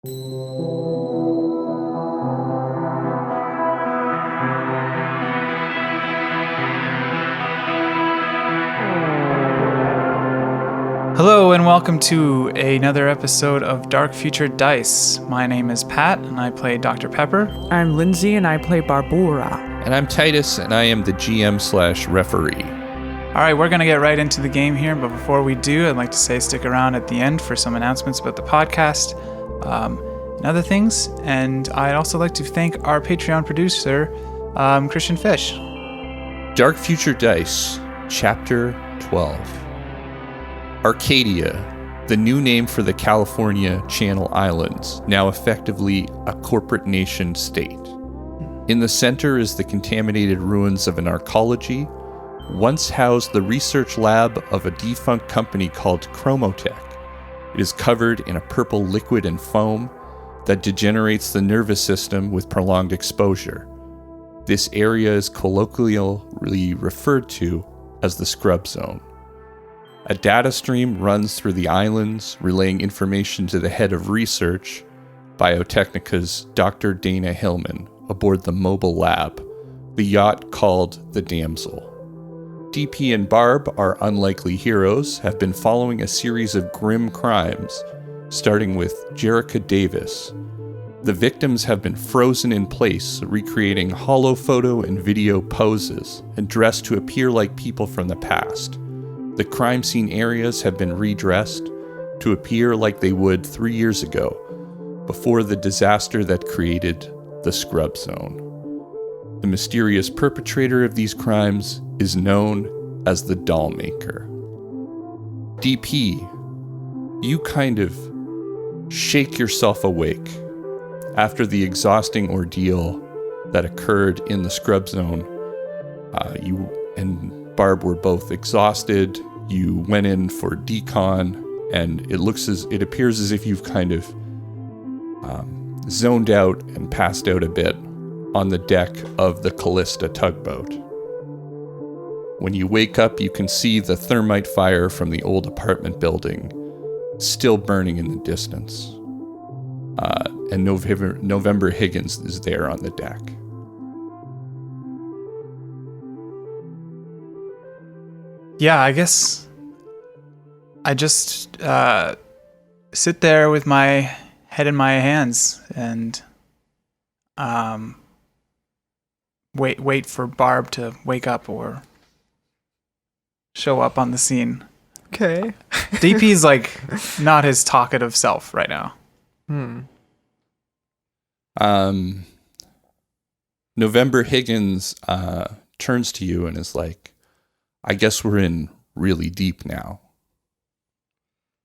Hello and welcome to another episode of Dark Future Dice. My name is Pat and I play Dr. Pepper. I'm Lindsay and I play Barbara. And I'm Titus and I am the GM/referee. Alright, we're going to get right into the game here, but before we do, I'd like to say stick around at the end for some announcements about the podcast and other things. And I'd also like to thank our Patreon producer, Christian Fish. Dark Future Dice, Chapter 12. Arcadia, the new name for the California Channel Islands, now effectively a corporate nation state. In the center is the contaminated ruins of an arcology, once housed the research lab of a defunct company called Chromotech. It is covered in a purple liquid and foam that degenerates the nervous system with prolonged exposure. This area is colloquially referred to as the Scrub Zone. A data stream runs through the islands, relaying information to the head of research, Biotechnica's Dr. Dana Hillman, aboard the mobile lab, the yacht called the Damsel. DP and Barb, our unlikely heroes, have been following a series of grim crimes, starting with Jerica Davis. The victims have been frozen in place, recreating hollow photo and video poses, and dressed to appear like people from the past. The crime scene areas have been redressed to appear like they would 3 years ago, before the disaster that created the Scrub Zone. The mysterious perpetrator of these crimes is known as the Dollmaker. DP, you kind of shake yourself awake after the exhausting ordeal that occurred in the Scrub Zone. You and Barb were both exhausted. You went in for decon, and it appears as if you've kind of zoned out and passed out a bit on the deck of the Callista tugboat. When you wake up, you can see the thermite fire from the old apartment building still burning in the distance. And November Higgins is there on the deck. Yeah, I guess I just sit there with my head in my hands and wait for Barb to wake up or show up on the scene. Okay. DP's like not his talkative self right now. November Higgins turns to you and is like, I guess we're in really deep now.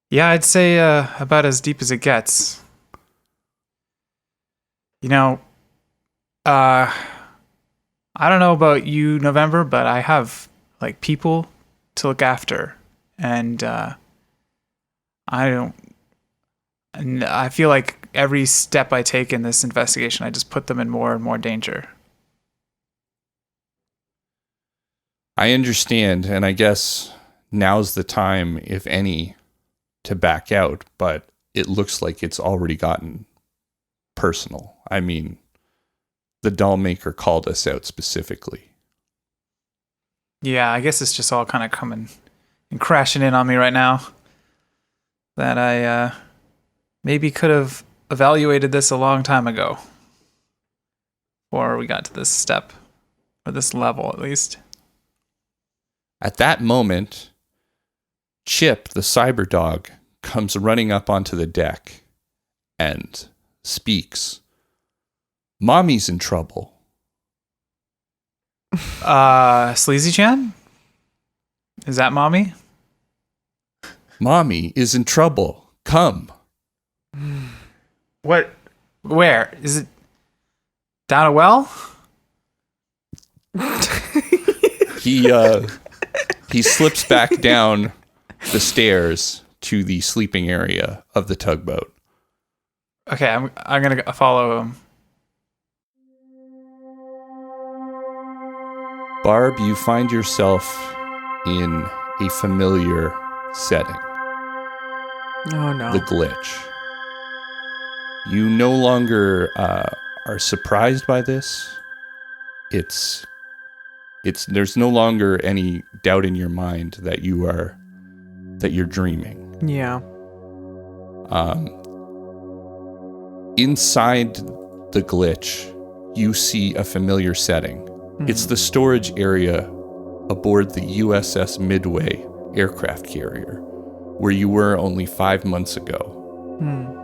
Yeah, I'd say about as deep as it gets. You know, I don't know about you, November, but I have like people to look after, and I feel like every step I take in this investigation, I just put them in more and more danger. I understand, and I guess now's the time, if any, to back out, but it looks like it's already gotten personal. I mean, the Dollmaker called us out specifically. Yeah, I guess it's just all kind of coming and crashing in on me right now. That I maybe could have evaluated this a long time ago. Before we got to this step, or this level at least. At that moment, Chip, the cyber dog, comes running up onto the deck and speaks. Mommy's in trouble. Sleazy-chan? Is that Mommy? Mommy is in trouble. Come. What? Where? Is it down a well? He slips back down the stairs to the sleeping area of the tugboat. Okay, I'm gonna follow him. Barb, you find yourself in a familiar setting. Oh no. The glitch. You no longer are surprised by this. There's no longer any doubt in your mind that you're dreaming. Yeah. Inside the glitch, you see a familiar setting. It's the storage area aboard the USS Midway aircraft carrier, where you were only 5 months ago.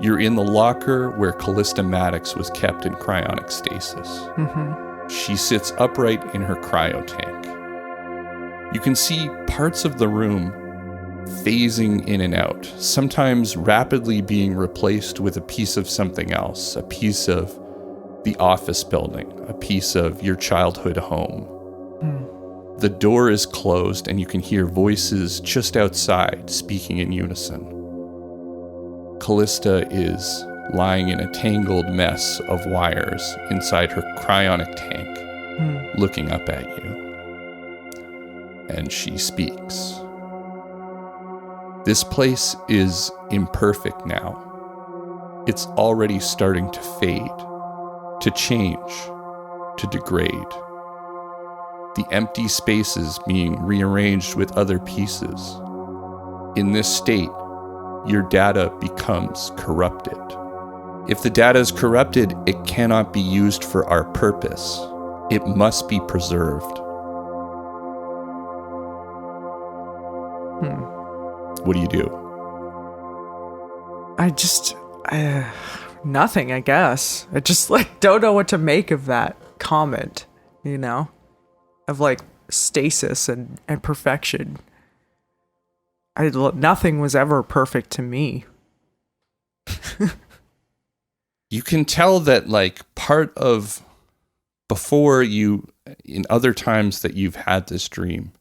You're in the locker where Callista Maddox was kept in cryonic stasis. She sits upright in her cryo tank. You can see parts of the room phasing in and out, sometimes rapidly being replaced with a piece of something else, a piece of the office building, a piece of your childhood home. The door is closed and you can hear voices just outside speaking in unison. Callista is lying in a tangled mess of wires inside her cryonic tank, looking up at you. And she speaks. This place is imperfect now. It's already starting to fade, to change, to degrade. The empty spaces being rearranged with other pieces. In this state, your data becomes corrupted. If the data is corrupted, it cannot be used for our purpose. It must be preserved. What do you do? Nothing, I guess. I just don't know what to make of that comment, of stasis and perfection. Nothing was ever perfect to me. You can tell that part of before you, in other times that you've had this dream,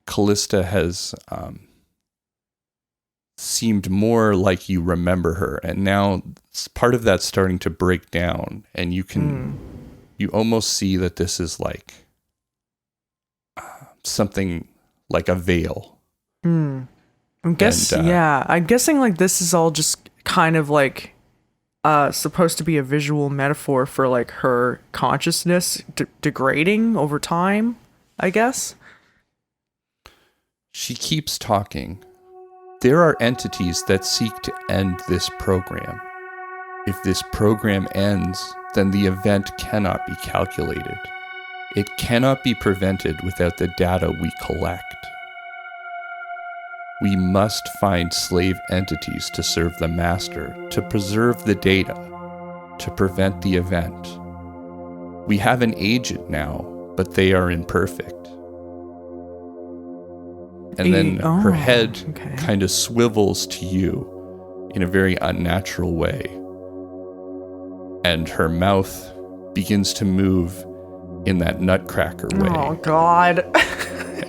Callista has seemed more like you remember her, and now part of that's starting to break down, and you almost see that this is something like a veil. I'm guessing this is all just kind of supposed to be a visual metaphor for her consciousness degrading over time, I guess. She keeps talking. There are entities that seek to end this program. If this program ends, then the event cannot be calculated. It cannot be prevented without the data we collect. We must find slave entities to serve the master, to preserve the data, to prevent the event. We have an agent now, but they are imperfect. And then her head kind of swivels to you in a very unnatural way. And her mouth begins to move in that nutcracker way. Oh, God.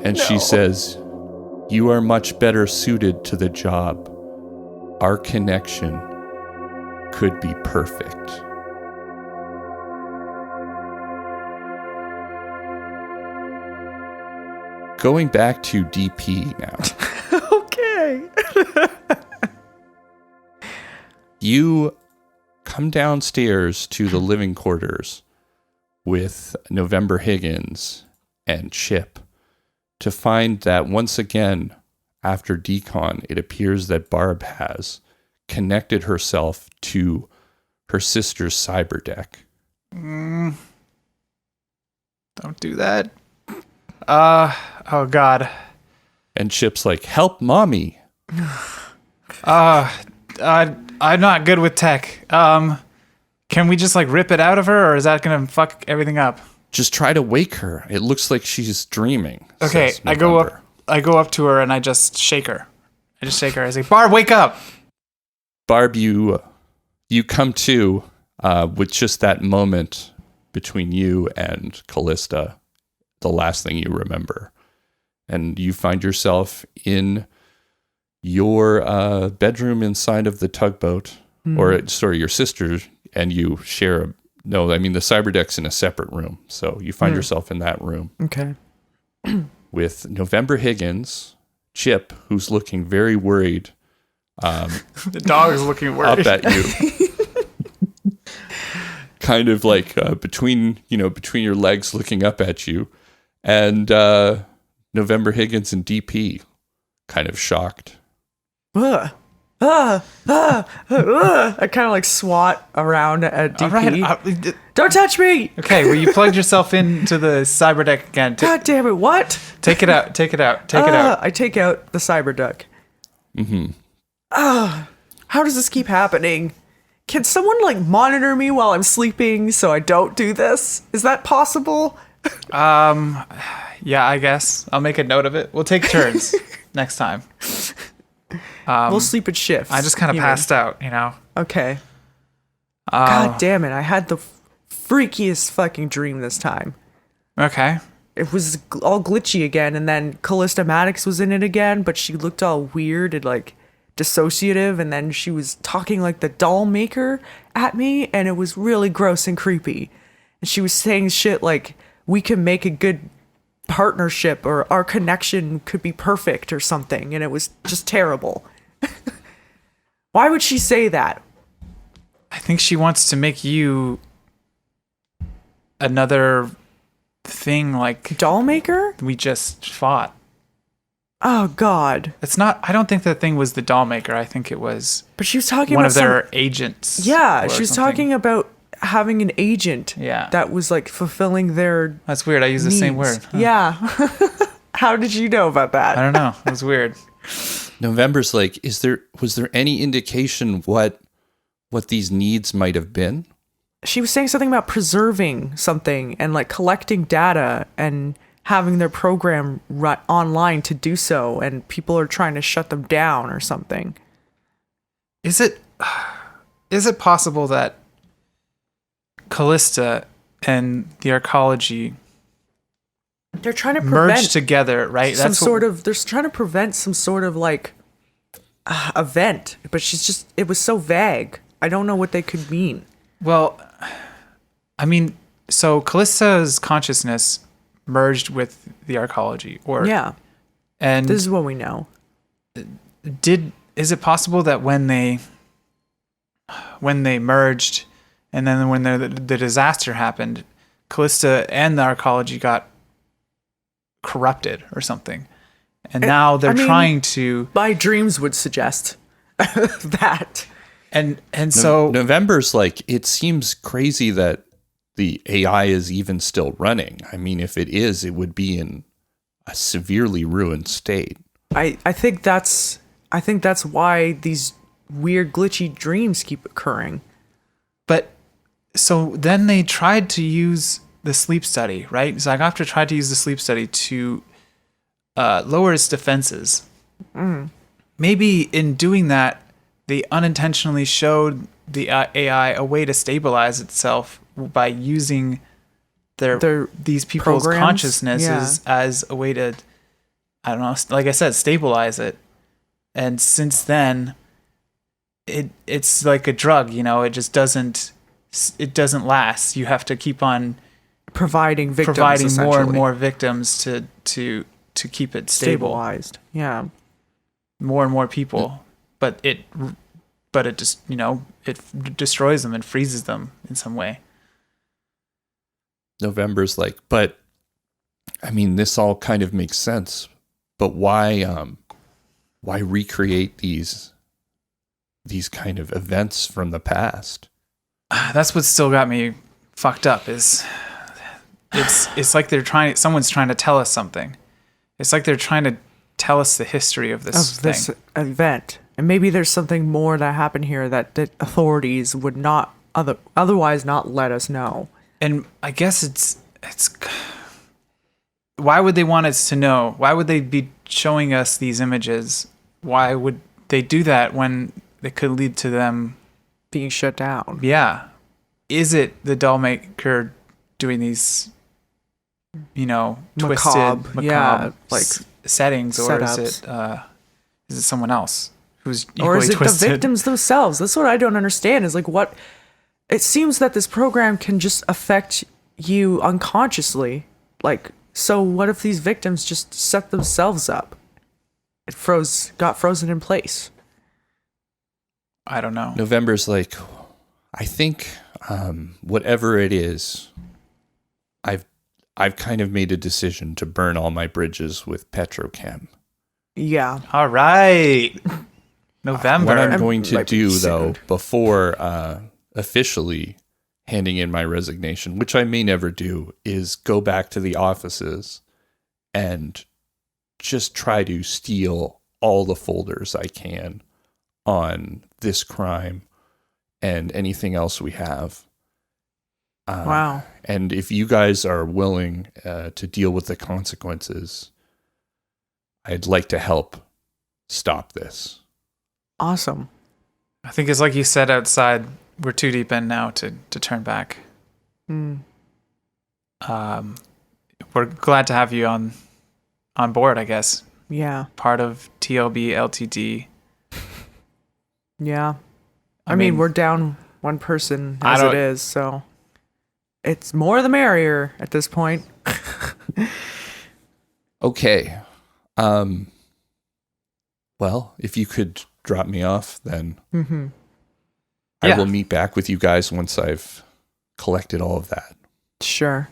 And she says, "You are much better suited to the job. Our connection could be perfect." Going back to DP now. Okay. You come downstairs to the living quarters with November Higgins and Chip to find that once again, after decon, it appears that Barb has connected herself to her sister's cyber deck. Don't do that. Oh God. And Chip's like, "Help mommy." I'm not good with tech. Can we just rip it out of her, or is that gonna fuck everything up? Just try to wake her. It looks like she's dreaming. Okay, I go up to her and I just shake her. I say, "Barb, wake up!" Barb, you come to with just that moment between you and Callista, the last thing you remember. And you find yourself in your bedroom inside of the tugboat, or sorry, your sister, and you share the cyber deck's in a separate room. So you find yourself in that room. Okay. With November Higgins, Chip, who's looking very worried. The dog is looking worried. Up at you. kind of like between your legs looking up at you, and November Higgins and DP kind of shocked. I kind of like swat around at DP. All right, Don't touch me! okay, well, you plugged yourself into the cyber deck again. God damn it, what? Take it out. Take it out. Take it out. I take out the cyber duck. How does this keep happening? Can someone like monitor me while I'm sleeping so I don't do this? Is that possible? Yeah, I guess. I'll make a note of it. We'll take turns next time. We'll sleep at shifts. I just kind of passed out, you know? Okay. God damn it. I had the freakiest fucking dream this time. Okay. It was all glitchy again, and then Callista Maddox was in it again, but she looked all weird and like dissociative, and then she was talking like the Dollmaker at me, and it was really gross and creepy. And she was saying shit like, we can make a good partnership, or our connection could be perfect or something, and it was just terrible. Why would she say that? I think she wants to make you another thing like Dollmaker? we just fought. Oh God. It's not, I don't think the thing was the Dollmaker. I think it was But she was talking one about of their agents. Yeah, or she was something. talking about having an agent that was like fulfilling their That's weird. I use the same needs. word. Huh. Yeah. How did you know about that? I don't know. It was weird. November's like, was there any indication what these needs might have been? She was saying something about preserving something and like collecting data and having their program run online to do so, and people are trying to shut them down or something. Is it possible that Callista and the arcology They're trying to merge together, right? They're trying to prevent some sort of like event, but it was so vague. I don't know what they could mean. Well, I mean, so Callista's consciousness merged with the arcology, and this is what we know. Is it possible that when they merged, and then when the disaster happened, Callista and the arcology got corrupted or something, and now they're trying to? My dreams would suggest that. And so November's like, it seems crazy that the AI is even still running. I mean, if it is, it would be in a severely ruined state. I think that's why these weird glitchy dreams keep occurring. But so then they tried to use the sleep study, right? Zygopter tried to use the sleep study to lower its defenses. Maybe in doing that, they unintentionally showed the AI a way to stabilize itself by using these people's programs? consciousnesses as a way to, I don't know, like I said, stabilize it. And since then, it's like a drug, you know, it doesn't last. You have to keep on providing more and more victims to keep it stabilized. Yeah. More and more people. But it just, you know, it destroys them and freezes them in some way. November's like, but I mean, this all kind of makes sense, but why recreate these kind of events from the past? That's what still got me fucked up. Is it's like someone's trying to tell us something. It's like they're trying to tell us the history of this event. And maybe there's something more that happened here that the authorities would not otherwise not let us know. And I guess it's why would they want us to know? Why would they be showing us these images? Why would they do that when it could lead to them being shut down? Yeah. Is it the Dollmaker doing these, you know, macabre like settings, or setups. Is it someone else who's equally or is it twisted? The victims themselves? That's what I don't understand. Is like what it seems that this program can just affect you unconsciously. Like, so what if these victims just set themselves up? It got frozen in place. I don't know. November's like, I think whatever it is, I've kind of made a decision to burn all my bridges with petrochem. Yeah. All right. November. What I'm going to Might be do, though, soon. before officially handing in my resignation, which I may never do, is go back to the offices and just try to steal all the folders I can on this crime and anything else we have. Wow. And if you guys are willing to deal with the consequences, I'd like to help stop this. Awesome. I think it's like you said outside, we're too deep in now to turn back. Mm. We're glad to have you on board, I guess. Yeah. Part of TLB LTD. Yeah. I I mean, mean, we're down one person I as it don't- is, so it's more the merrier at this point. Okay. Well, if you could drop me off, then Mm-hmm. I Yeah. will meet back with you guys once I've collected all of that. Sure.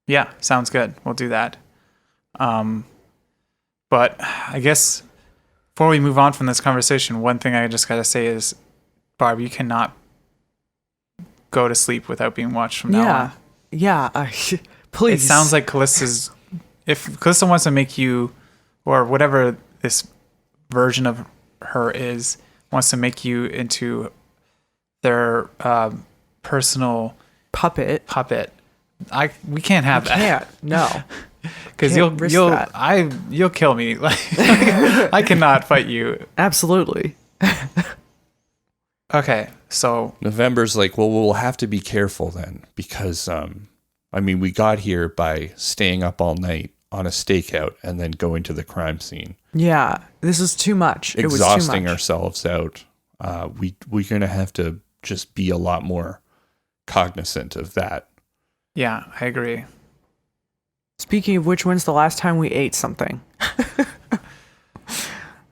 Yeah, sounds good. We'll do that. But I guess before we move on from this conversation, one thing I just gotta say is, Barb, you cannot go to sleep without being watched from now on. Yeah. Please. It sounds like Callista's. If Callista wants to make you, or whatever this version of her is, wants to make you into their personal puppet. we can't have that. Can't. No. Because Can't risk that. you'll kill me. Like I cannot fight you. Absolutely. Okay, so November's like, well, we'll have to be careful then because, we got here by staying up all night on a stakeout and then going to the crime scene. Yeah. This is too much. It was too Exhausting much. ourselves out. We're going to have to just be a lot more cognizant of that. yeah, I agree. Speaking of which, when's the last time we ate something?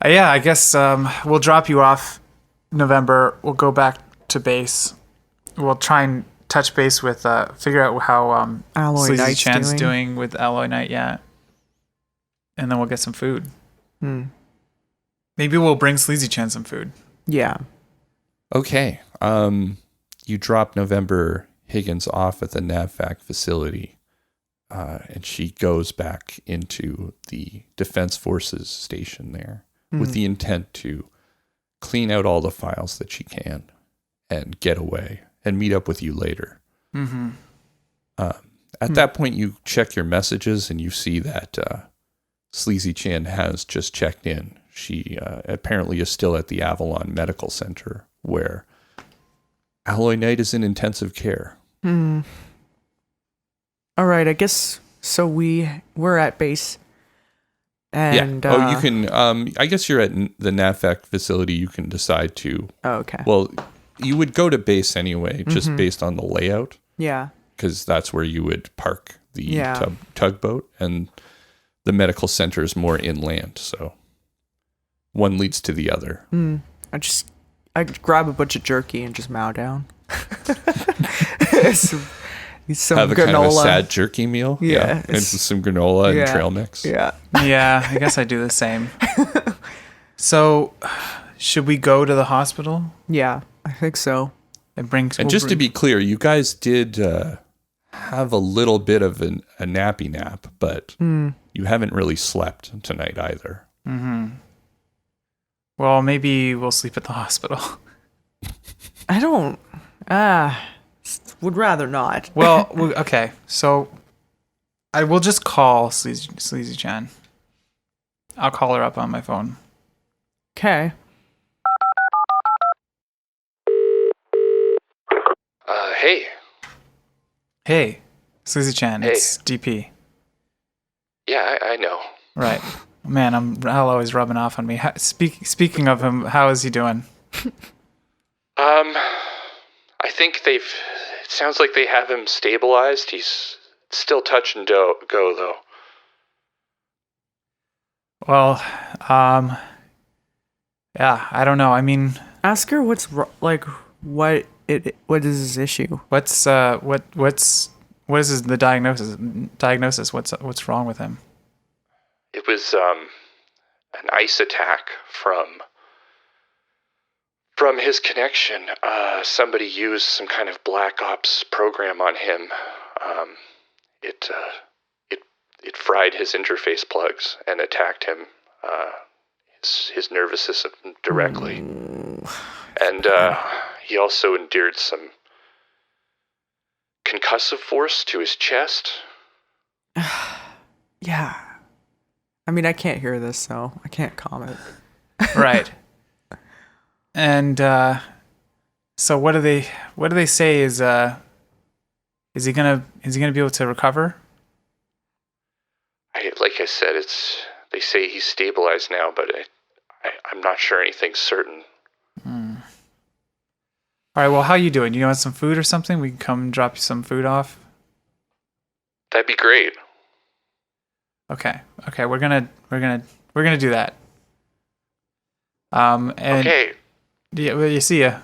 Yeah, I guess we'll drop you off November. We'll go back to base. We'll try and touch base with figure out how Alloy Sleazy Knight's Chan's doing with Alloy Knight, yeah. And then we'll get some food. Maybe we'll bring Sleazy Chan some food. Yeah. Okay. You drop November Higgins off at the NAVFAC facility, and she goes back into the Defense Forces station there with the intent to clean out all the files that she can and get away and meet up with you later. Mm-hmm. At that point, you check your messages and you see that Sleazy Chan has just checked in. She apparently is still at the Avalon Medical Center where Alloy Knight is in intensive care. All right, I guess so. We're at base, and yeah. You can. I guess you're at the NAVFAC facility. You can decide to. Oh, okay. Well, you would go to base anyway, just based on the layout, Yeah. because that's where you would park the Yeah. tugboat, and the medical center is more inland. So one leads to the other. I grab a bunch of jerky and just mow down. some Have a granola. kind of a sad jerky meal. Yeah, And some granola and yeah. trail mix. Yeah. Yeah, I guess I do the same. So, should we go to the hospital Yeah, I think so. and bring? And just to be clear, you guys did have a little bit of a nappy nap, but you haven't really slept tonight either. well, maybe we'll sleep at the hospital. I don't. Would rather not. Well, okay. So, I will just call Sleazy Chan. I'll call her up on my phone. Okay. Hey. Hey, Sleazy Chan, Hey. it's DP. Yeah, I know. Right. Man, Al is rubbing off on me. Speaking of him, how is he doing? I think it sounds like they have him stabilized. He's still touch and go though. Well, yeah, I don't know. I mean, Ask her what what is his issue? What is the diagnosis? What's wrong with him? It was an ice attack from his connection. Somebody used some kind of black ops program on him. It fried his interface plugs and attacked him, his nervous system directly. And he also endured some concussive force to his chest. Yeah. I mean, I can't hear this, so I can't comment. Right. And so what do they say is he gonna be able to recover? Like I said, they say he's stabilized now, but I'm not sure anything's certain. All right. Well, how you doing? You want some food or something? We can come drop you some food off. That'd be great. Okay. We're gonna do that. And okay. Yeah. Well, you see ya.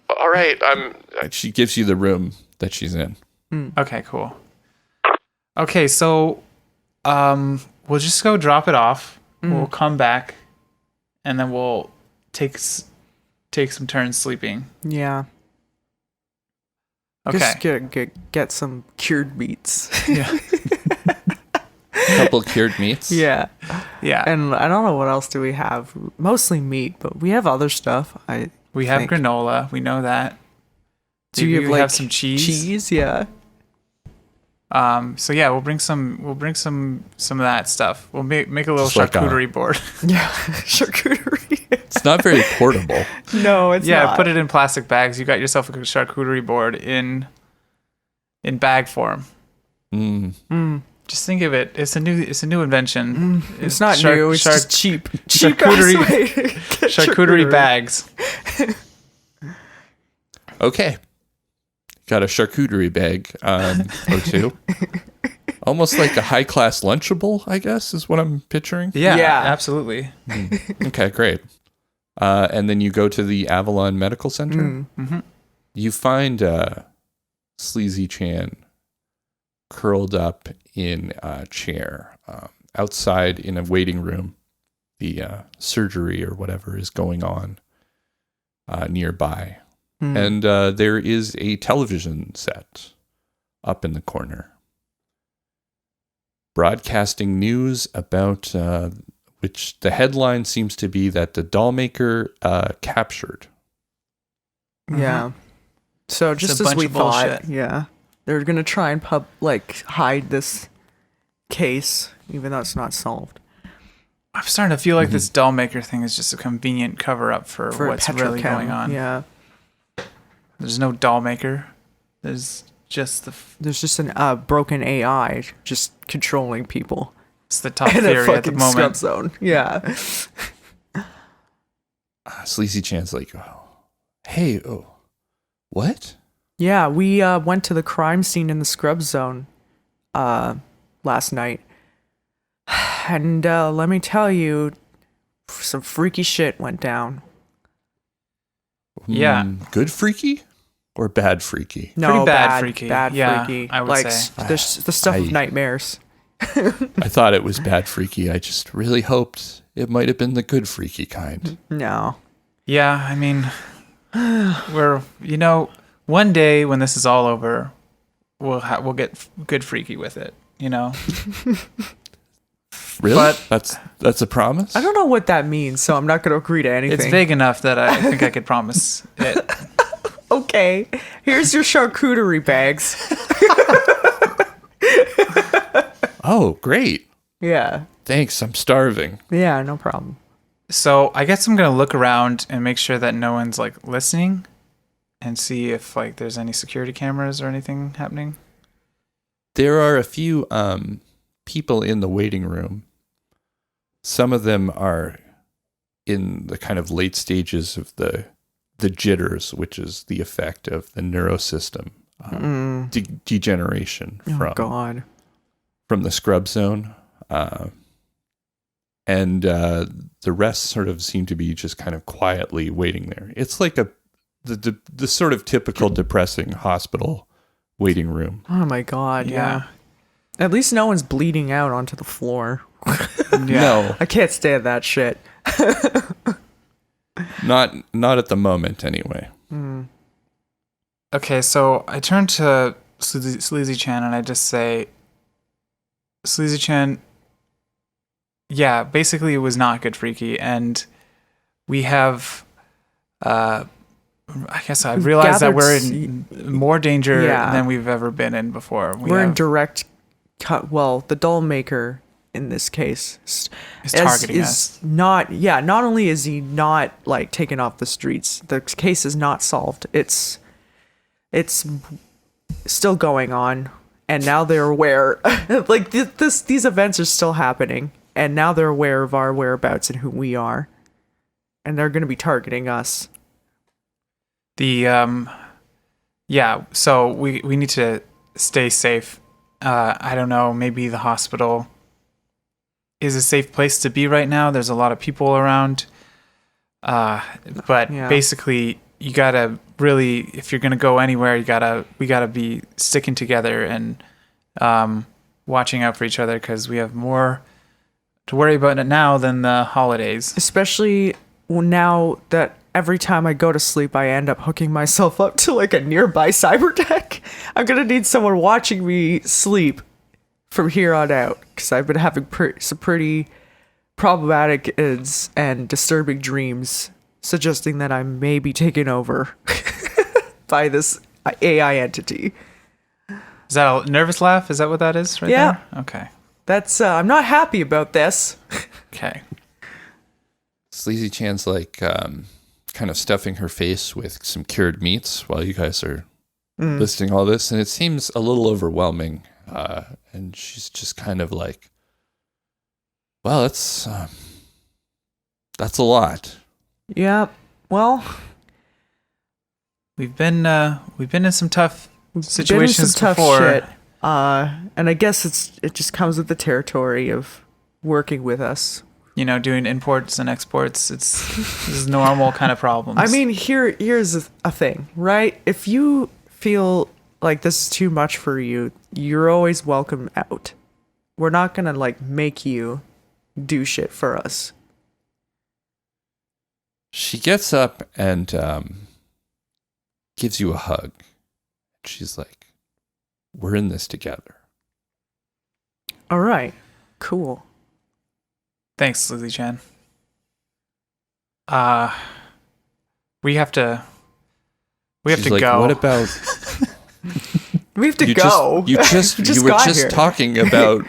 All right. She gives you the room that she's in. Okay. Cool. Okay. So, we'll just go drop it off. We'll come back, and then we'll take some turns sleeping. Yeah. Okay. Just get some cured meats. Yeah. Couple cured meats. Yeah. Yeah. And I don't know what else do we have. Mostly meat, but we have other stuff. We have granola. We know that. Do you have some cheese? Cheese, yeah. So yeah, we'll bring some of that stuff. We'll make a little Just like charcuterie board. Yeah, charcuterie. It's not very portable. No, it's not. Yeah, put it in plastic bags. You got yourself a charcuterie board in bag form. Just think of it. It's a new invention. It's not new. It's just cheap. Charcuterie bags. Okay. Got a charcuterie bag or two. Almost like a high-class Lunchable, I guess, is what I'm picturing. Yeah. Absolutely. Okay, great. And then you go to the Avalon Medical Center. Mm-hmm. You find Sleazy Chan curled up in a chair outside in a waiting room. The surgery or whatever is going on nearby. And there is a television set up in the corner, broadcasting news about which the headline seems to be that the Dollmaker captured. Yeah. So just as we thought, yeah, they're gonna try and hide this case, even though it's not solved. I'm starting to feel like this Dollmaker thing is just a convenient cover up for what's really going on. Yeah. There's no Dollmaker. There's just an broken AI just controlling people. It's the top theory at the moment. Scrub zone. Yeah. Sleazy Chan's like, hey, what? Yeah, we went to the crime scene in the scrub zone last night. And let me tell you, some freaky shit went down. Yeah. Good freaky or bad freaky? No, pretty bad bad freaky. Bad Yeah, freaky. I would say. The stuff of nightmares. I thought it was bad freaky. I just really hoped it might have been the good freaky kind. No. Yeah, I mean, one day when this is all over, we'll get good freaky with it, Really? But that's a promise? I don't know what that means, so I'm not going to agree to anything. It's vague enough that I think I could promise it. Okay, here's your charcuterie bags. Oh, great. Yeah. Thanks, I'm starving. Yeah, no problem. So I guess I'm going to look around and make sure that no one's listening and see if there's any security cameras or anything happening. There are a few people in the waiting room. Some of them are in the kind of late stages of the jitters, which is the effect of the neurosystem degeneration from the scrub zone. And the rest sort of seem to be just kind of quietly waiting there. It's like a the sort of typical depressing hospital waiting room. Oh my god, yeah. At least no one's bleeding out onto the floor. No. I can't stand that shit. Not at the moment, anyway. Okay, so I turn to Sleazy Chan and I just say, Sleazy Chan, yeah, basically it was not good, Freaky, and we have, I guess I realized that we're in more danger than we've ever been in before. We're in direct, well, the Dollmaker in this case is targeting us. Not only is he not like taken off the streets, the case is not solved. It's still going on, and now they're aware. Like these events are still happening, and now they're aware of our whereabouts and who we are, and they're going to be targeting us. So we need to stay safe. I don't know, maybe the hospital is a safe place to be right now. There's a lot of people around. But basically you gotta really, if you're gonna go anywhere, we gotta be sticking together and watching out for each other, because we have more to worry about now than the holidays. Especially now that every time I go to sleep, I end up hooking myself up to like a nearby cyber deck. I'm gonna need someone watching me sleep from here on out, because I've been having some pretty problematic and disturbing dreams, suggesting that I may be taken over by this AI entity. Is that a nervous laugh? Is that what that is right there? Okay. That's, I'm not happy about this. Okay. Sleazy Chan's like kind of stuffing her face with some cured meats while you guys are listing all this, and it seems a little overwhelming. And she's just kind of like, well, that's a lot. Yeah. Well, we've been in some tough situations before. Shit. And I guess it just comes with the territory of working with us. You know, doing imports and exports. This is normal kind of problems. I mean, here's a thing, right? If you feel like this is too much for you, you're always welcome out. We're not gonna like make you do shit for us. She gets up and gives you a hug. She's like, we're in this together. All right, cool. Thanks, Lizzie Chan. We have to She's like, go. What about we have to go. You were just talking about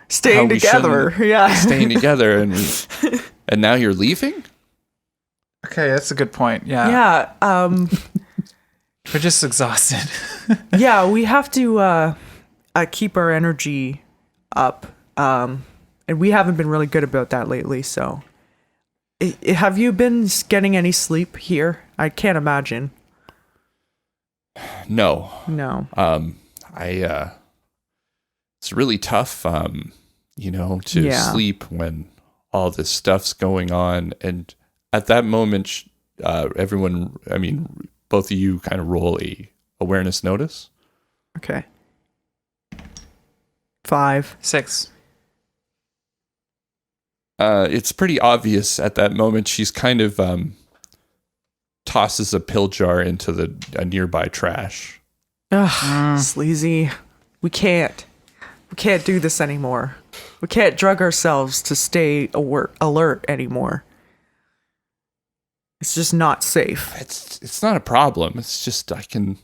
staying together. Staying together, and now you're leaving? Okay, that's a good point. Yeah. Yeah. We're just exhausted. Yeah, we have to keep our energy up. And we haven't been really good about that lately, so. Have you been getting any sleep here? I can't imagine. No. It's really tough, to sleep when all this stuff's going on. And at that moment, everyone, both of you kind of roll a awareness notice. Okay. 5. 6. It's pretty obvious at that moment. She's kind of tosses a pill jar into a nearby trash. Ugh, sleazy. We can't do this anymore. We can't drug ourselves to stay alert anymore. It's just not safe. It's not a problem. It's just I can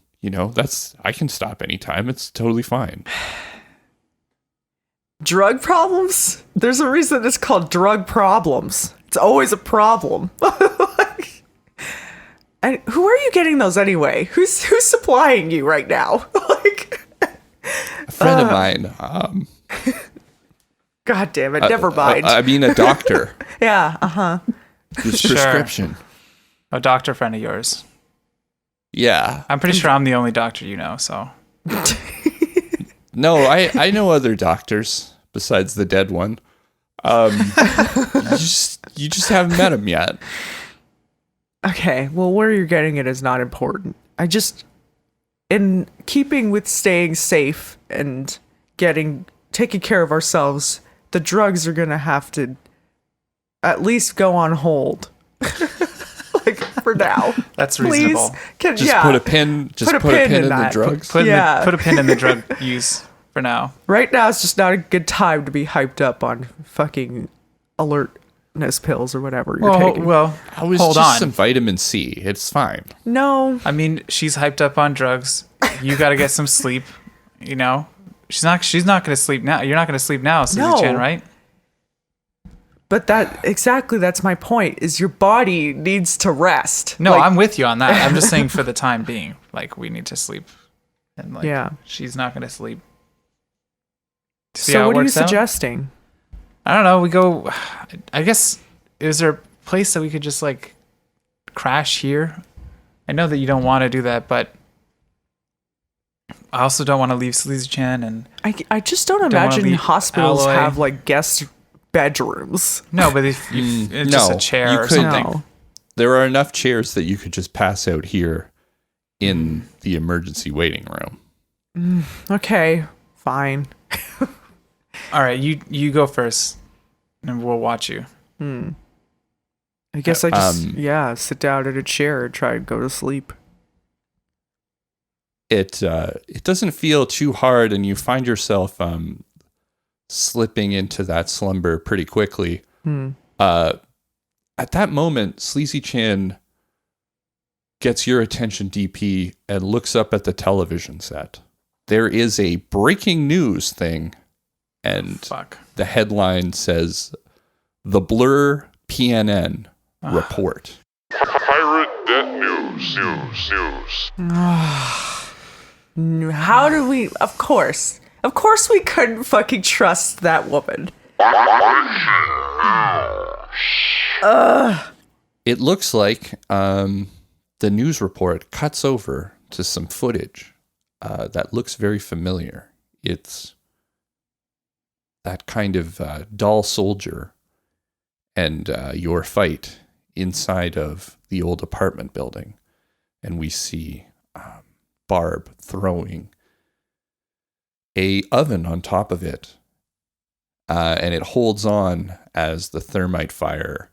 stop anytime. It's totally fine. Drug problems? There's a reason it's called drug problems. It's always a problem. And who are you getting those anyway? Who's supplying you right now? A friend of mine. God damn it! Never mind. A doctor. Yeah. His prescription. A doctor friend of yours. Yeah. I'm pretty sure I'm the only doctor you know. So. No, I know other doctors besides the dead one. You just haven't met him yet. Okay, well, where you're getting it is not important. In keeping with staying safe and taking care of ourselves, the drugs are gonna have to at least go on hold. Like, for now. That's reasonable. Please, Put a pin in the drugs. Put a pin in the drug use for now. Right now, it's just not a good time to be hyped up on fucking alertness pills or whatever you're taking. Well, I was hold just on. some vitamin C. It's fine. No. I mean, she's hyped up on drugs. You got to get some sleep. You know, she's not going to sleep now. You're not going to sleep now, Suzy-chan, right? But that's my point, is your body needs to rest. No, I'm with you on that. I'm just saying for the time being, like, we need to sleep. And, like, she's not going to sleep. So what are you suggesting? I don't know. We go, I guess, is there a place that we could just, like, crash here? I know that you don't want to do that, but I also don't want to leave Suzy-chan, and I just don't imagine hospitals have, like, guest bedrooms. No, but if it's just a chair or something. No. There are enough chairs that you could just pass out here in the emergency waiting room. Okay, fine. All right, you go first, and we'll watch you. I guess I just sit down in a chair and try and go to sleep. It doesn't feel too hard, and you find yourself slipping into that slumber pretty quickly. At that moment, Sleazy-chan gets your attention, DP, and looks up at the television set. There is a breaking news thing, and the headline says, "The Blur PNN report." Pirate Net News. How do we... Of course we couldn't fucking trust that woman. It looks like the news report cuts over to some footage that looks very familiar. It's that kind of doll soldier and your fight inside of the old apartment building. And we see Barb throwing a oven on top of it. And it holds on as the thermite fire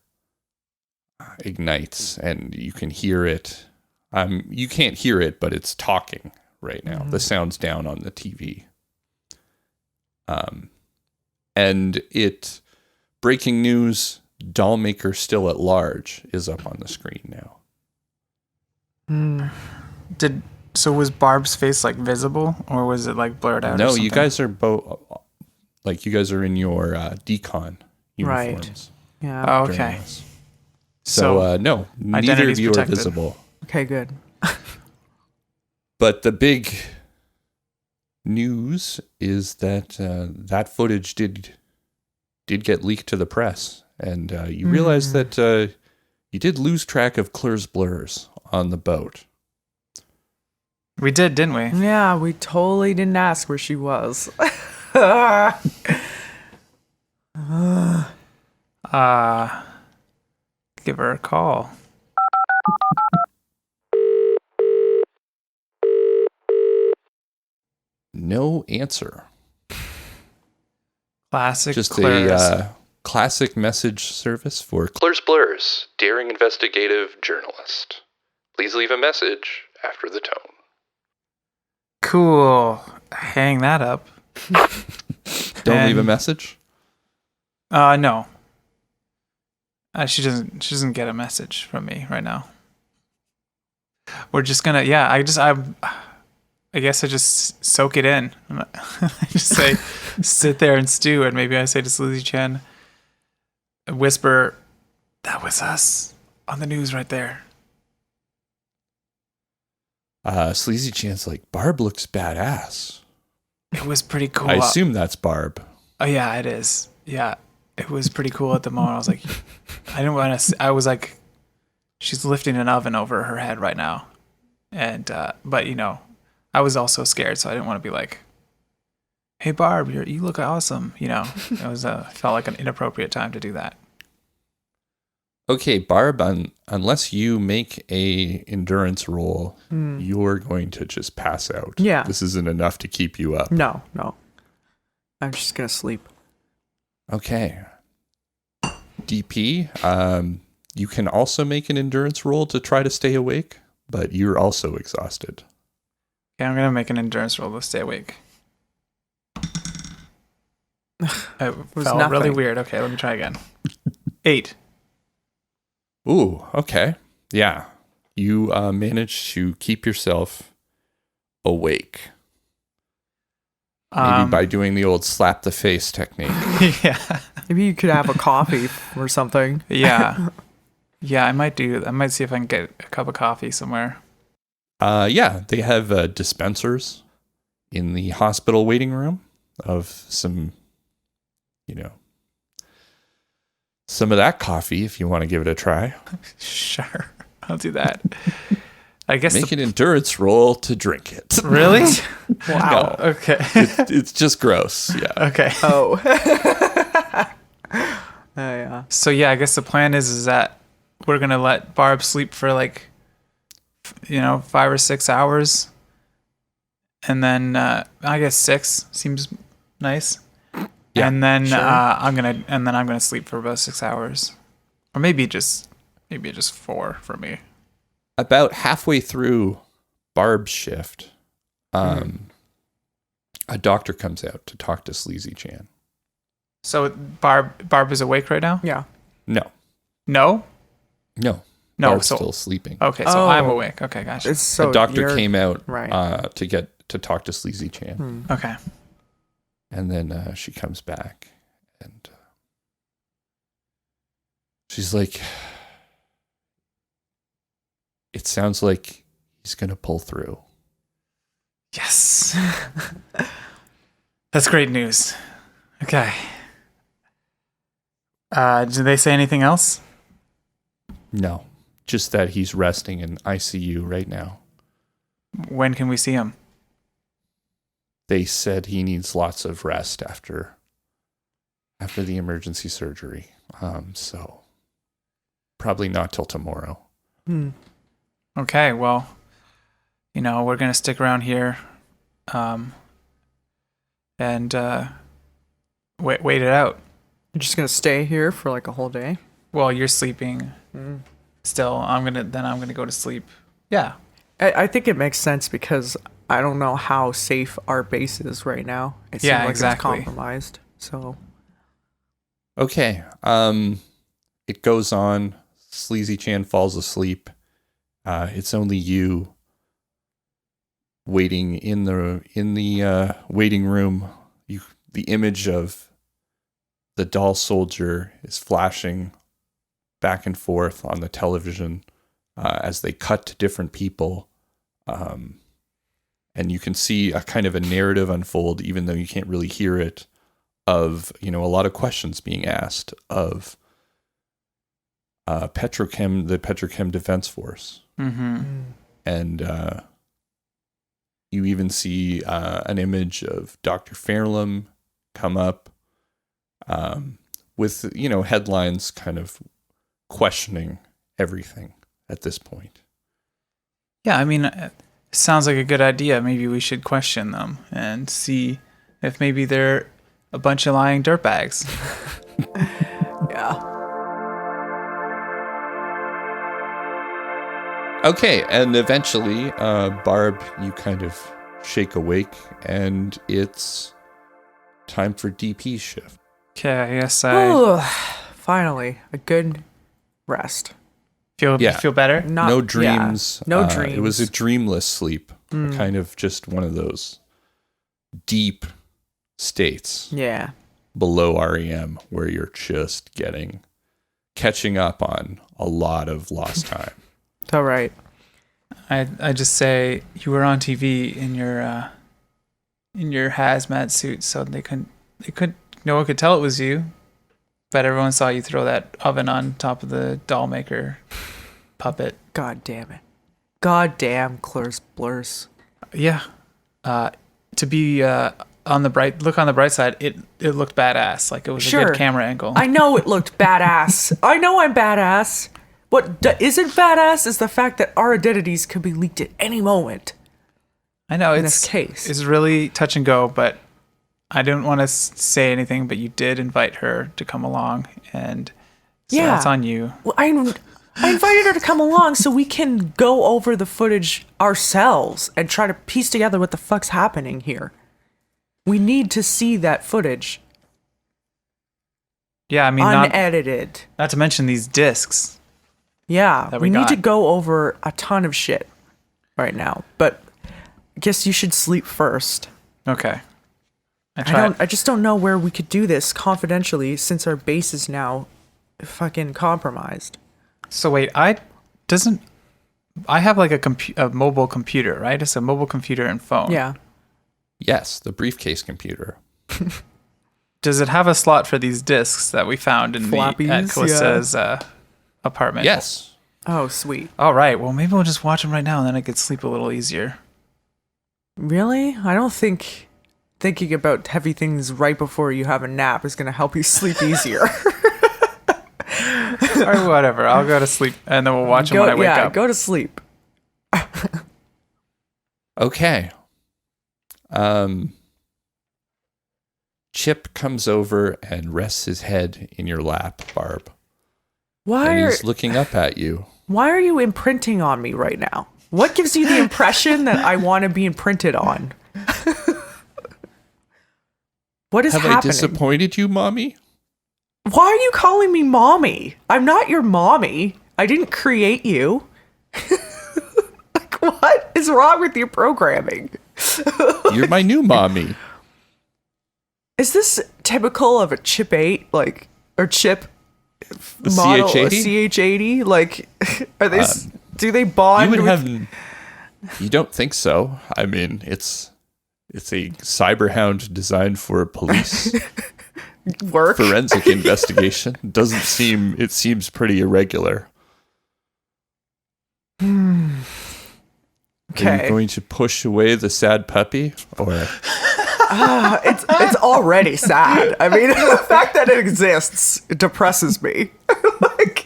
ignites, and you can hear it. You can't hear it, but it's talking right now. The sound's down on the TV. And breaking news, Dollmaker still at large is up on the screen now. So was Barb's face, like, visible, or was it, like, blurred out? No, you guys are both, like, you guys are in your decon uniforms. Right. Yeah. Oh, okay. So no, neither of you are visible. Okay, good. But the big news is that that footage did get leaked to the press, and you realize that you did lose track of Claire's blurs on the boat. We did, didn't we? Yeah, we totally didn't ask where she was. Give her a call. No answer. Classic. Just Claire's. a classic message service for Claire's Blurs, daring investigative journalist. Please leave a message after the tone. Cool. Hang that up. Don't leave a message? No. She doesn't get a message from me right now. We're just gonna, I guess I just soak it in. I just say, sit there and stew, and maybe I say to Suzy-chan, whisper, that was us on the news right there. Sleazy-chan's like, Barb looks badass. It was pretty cool. I assume that's Barb. Oh yeah, it is. Yeah, it was pretty cool at the moment. I was like, I was like, she's lifting an oven over her head right now, and but I was also scared, so I didn't want to be like, hey Barb, you look awesome. It was felt like an inappropriate time to do that. Okay, Barb, unless you make a endurance roll, you're going to just pass out. Yeah. This isn't enough to keep you up. No. I'm just gonna sleep. Okay. DP, you can also make an endurance roll to try to stay awake, but you're also exhausted. Okay, I'm gonna make an endurance roll to stay awake. It felt nothing. really weird. Okay, let me try again. 8. Ooh, okay. Yeah. You managed to keep yourself awake. Maybe by doing the old slap the face technique. Yeah. Maybe you could have a coffee or something. Yeah. Yeah, I might see if I can get a cup of coffee somewhere. Yeah, they have dispensers in the hospital waiting room of some of that coffee if you want to give it a try. Sure. I'll do that. I guess Make an endurance roll to drink it. Really? Wow. No. Okay. It's just gross. Yeah. Okay. Oh. Yeah. So yeah, I guess the plan is that we're gonna let Barb sleep for 5 or 6 hours, and then I guess 6 seems nice. Yeah, and then sure. I'm gonna sleep for about 6 hours, or maybe just 4 for me. About halfway through Barb's shift, a doctor comes out to talk to Sleazy Chan. So Barb is awake right now? Yeah. No. No. Barb's So still sleeping. okay, so I'm awake. Okay, gotcha. It's so a doctor you're- came out right. to talk to Sleazy Chan. Okay. And then she comes back and she's like, it sounds like he's going to pull through. Yes. That's great news. Okay. Did they say anything else? No, just that he's resting in ICU right now. When can we see him? They said he needs lots of rest after the emergency surgery. So probably not till tomorrow. Okay, well, we're going to stick around here and wait it out. You're just gonna stay here for a whole day? Well, you're sleeping still. I'm going to go to sleep. Yeah. I think it makes sense because I don't know how safe our base is right now. It Yeah, seems like exactly. it's compromised. So Okay. It goes on. Sleazy Chan falls asleep. It's only you waiting in the waiting room. The image of the doll soldier is flashing back and forth on the television as they cut to different people. And you can see a kind of a narrative unfold, even though you can't really hear it, of, a lot of questions being asked of the Petrochem Defense Force. Mm-hmm. And you even see an image of Dr. Fairlam come up with, headlines kind of questioning everything at this point. Yeah, I mean, it sounds like a good idea. Maybe we should question them and see if maybe they're a bunch of lying dirtbags. yeah. Okay, and eventually, Barb, you kind of shake awake, and it's time for DP's shift. Okay, I guess Finally, a good rest. feel better. No dreams. Yeah, no dreams. It was a dreamless sleep. Kind of just one of those deep states. Yeah. Below REM where you're just catching up on a lot of lost time. It's all right. I just say you were on TV in your hazmat suit, so no one could tell it was you, but everyone saw you throw that oven on top of the Dollmaker puppet. God damn it. God damn Blurs. Yeah. To be a on the bright side, it looked badass. Like it was a good camera angle. I know it looked badass. I know I'm badass. What isn't badass is the fact that our identities could be leaked at any moment. I know in this case. It's really touch and go, but I didn't want to say anything, but you did invite her to come along, and so that's on you. Well, I invited her to come along so we can go over the footage ourselves and try to piece together what the fuck's happening here. We need to see that footage. Yeah, I mean, unedited. Not to mention these discs. Yeah, we need to go over a ton of shit right now, but I guess you should sleep first. Okay. I just don't know where we could do this confidentially since our base is now fucking compromised. So wait, I have like a mobile computer, right? It's a mobile computer and phone. Yeah. Yes, the briefcase computer. Does it have a slot for these discs that we found at Callista's apartment? Yes. Oh, sweet. All right. Well, maybe we'll just watch them right now, and then I could sleep a little easier. Really? I don't think thinking about heavy things right before you have a nap is going to help you sleep easier. Or whatever. I'll go to sleep, and then we'll watch them when I wake up. Yeah, go to sleep. Okay. Chip comes over and rests his head in your lap, Barb. And he's looking up at you. Why are you imprinting on me right now? What gives you the impression that I want to be imprinted on? What is happening? Have I disappointed you, Mommy? Why are you calling me Mommy? I'm not your mommy. I didn't create you. Like, what is wrong with your programming? You're my new mommy. Is this typical of a Chip 8, like, or Chip the model, CH-80? a CH-80? Like, are they? Do they bond? You don't think so? I mean, it's a cyberhound designed for police work, forensic investigation. It seems pretty irregular. Okay. Are you going to push away the sad puppy, or? It's already sad. I mean, the fact that it exists depresses me. Like,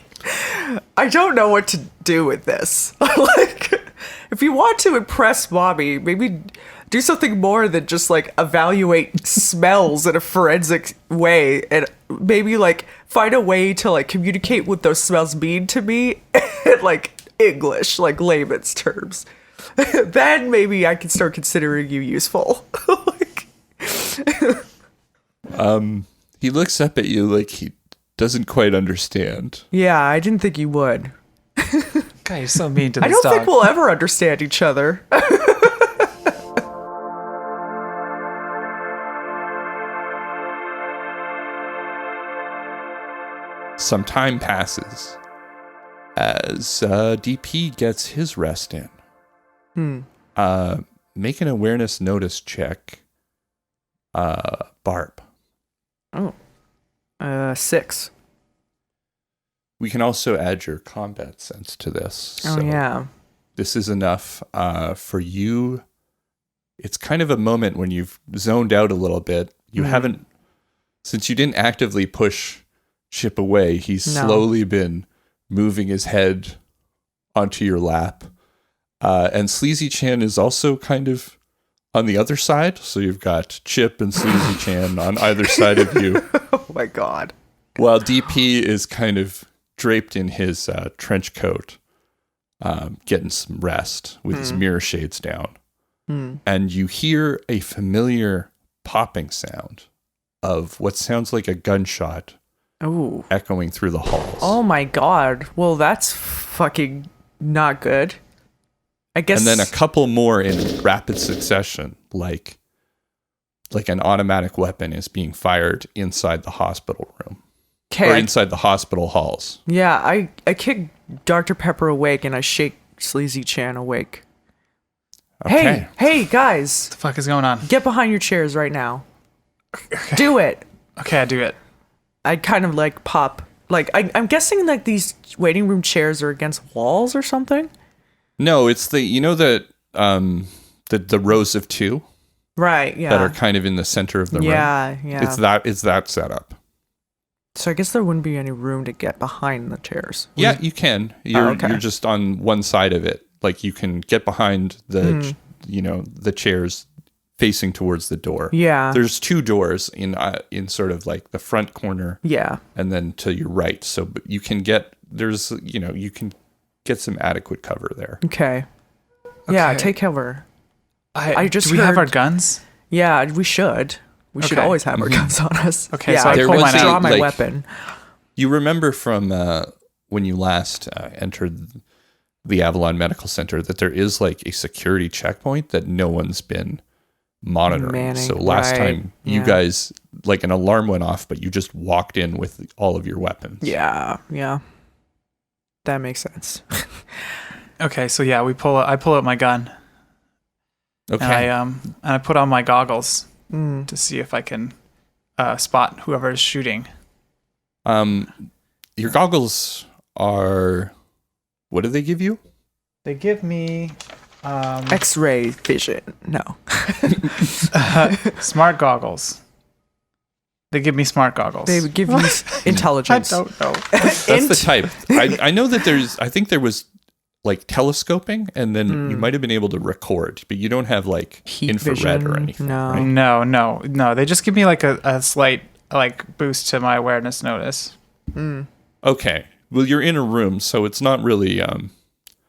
I don't know what to do with this. Like, if you want to impress Bobby, maybe do something more than just like evaluate smells in a forensic way, and maybe like find a way to like communicate what those smells mean to me in like English, like layman's terms. Then maybe I can start considering you useful. He looks up at you like he doesn't quite understand. Yeah, I didn't think you would. God, you're so mean to this dog. I don't think we'll ever understand each other. Some time passes as DP gets his rest in. Make an awareness notice check. Barb. Oh. 6. We can also add your combat sense to this. Oh, so yeah. This is enough for you. It's kind of a moment when you've zoned out a little bit. You haven't, since you didn't actively push Chip away, he's slowly been moving his head onto your lap. And Sleazy Chan is also kind of on the other side. So you've got Chip and Sleazy Chan on either side of you. Oh my God. While DP is kind of draped in his trench coat, getting some rest with his mirror shades down. And you hear a familiar popping sound of what sounds like a gunshot echoing through the halls. Oh my God. Well, that's fucking not good. I guess. And then a couple more in rapid succession, like an automatic weapon is being fired inside the hospital room. Or inside the hospital halls. Yeah, I kick Dr. Pepper awake and I shake Sleazy Chan awake. Okay. Hey, guys. What the fuck is going on? Get behind your chairs right now. Do it. Okay, I do it. I kind of like pop. Like, I'm guessing like these waiting room chairs are against walls or something? No, it's the rows of two. Right, yeah. that are kind of in the center of the room. Yeah. It's that setup. So I guess there wouldn't be any room to get behind the chairs. Yeah, you can. You're okay. you're just on one side of it. Like you can get behind the the chairs facing towards the door. Yeah. There's two doors in sort of like the front corner. Yeah. And then to your right. So you can get you can get some adequate cover there. Okay. Yeah, take cover. I just do we have our guns? Yeah, we should. We should always have our guns on us. Okay, yeah, so I pull mine out. Draw my weapon. You remember from when you last entered the Avalon Medical Center that there is like a security checkpoint that no one's been monitoring. Manning, so last time you guys, like an alarm went off, but you just walked in with all of your weapons. Yeah. That makes sense. Okay, so yeah, I pull out my gun. Okay. And I put on my goggles to see if I can spot whoever is shooting. Your goggles are, what do they give you? They give me X-ray vision. No. smart goggles. They give me smart goggles. They give you intelligence. I don't know. That's the type. I know that I think there was like telescoping, and then you might have been able to record, but you don't have like Heat infrared vision, or anything. no. Right? No. They just give me like a slight like boost to my awareness notice. Okay. Well, you're in a room, so it's not really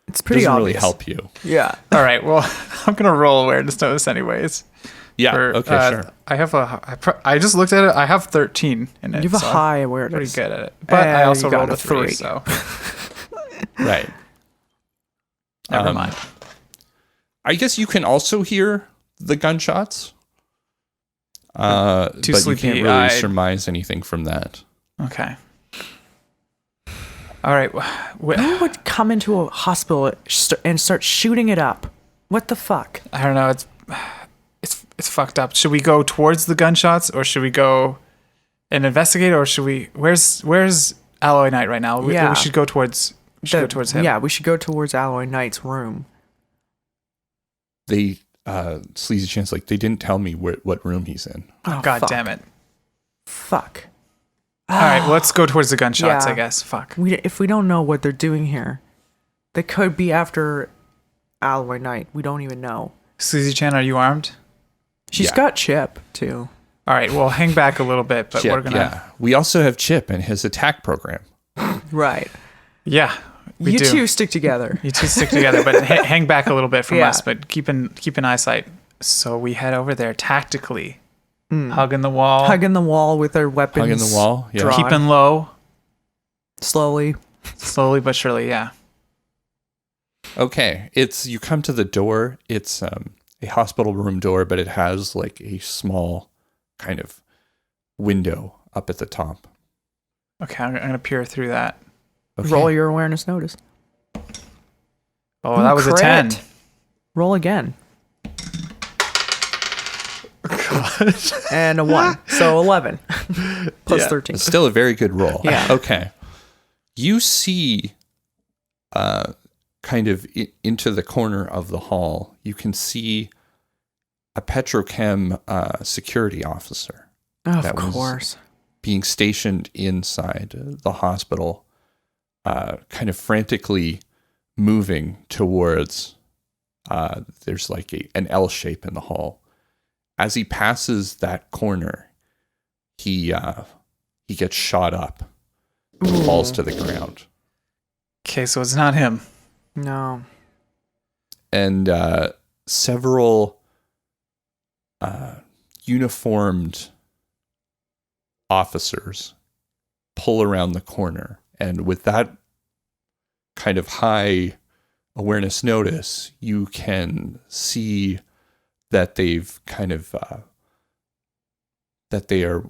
it's pretty doesn't obvious. really help you. Yeah. All right. Well, I'm gonna roll awareness notice anyways. Yeah. Okay. Sure. I have I just looked at it. I have 13 in it. You have a so high I'm awareness. pretty good at it. But I also you got rolled a a 3, 3. so Right. never mind. I guess you can also hear the gunshots. But you can't really sleepy-eyed. surmise anything from that. Okay. All right. Who would come into a hospital and start shooting it up? What the fuck? I don't know. It's fucked up. Should we go towards the gunshots, or should we go and investigate, or should we? Where's Alloy Knight right now? We should go towards. Go towards him. Yeah, we should go towards Alloy Knight's room. They Sleazy Chance, like they didn't tell me what room he's in. Oh, God damn it! Fuck. All right, well, let's go towards the gunshots. Yeah. I guess. Fuck. If we don't know what they're doing here, they could be after Alloy Knight. We don't even know. Sleazy Chan, are you armed? She's got Chip too. All right, well, hang back a little bit, but Chip, we're gonna. Yeah. We also have Chip and his attack program. Right. Yeah. You two stick together. You two stick together, but hang back a little bit from Yeah. us, but keep an eyesight. So we head over there tactically, hugging the wall, Hugging the wall with their weapons. Hugging the wall, yeah. drawn. keeping low, Slowly. but surely. Yeah. Okay, you come to the door. It's a hospital room door, but it has like a small kind of window up at the top. Okay, I'm gonna peer through that. Okay. Roll your awareness notice. Oh, that was a crit. 10. Roll again. And a 1. So 11. Plus 13. It's still a very good roll. Yeah. Okay. You see kind of into the corner of the hall, you can see a Petrochem security officer. Of course. Being stationed inside the hospital, kind of frantically moving towards, there's like an L shape in the hall. As he passes that corner, he gets shot up, falls to the ground. Okay, so it's not him. No. And several uniformed officers pull around the corner. And with that kind of high awareness notice, you can see that they've kind of that they are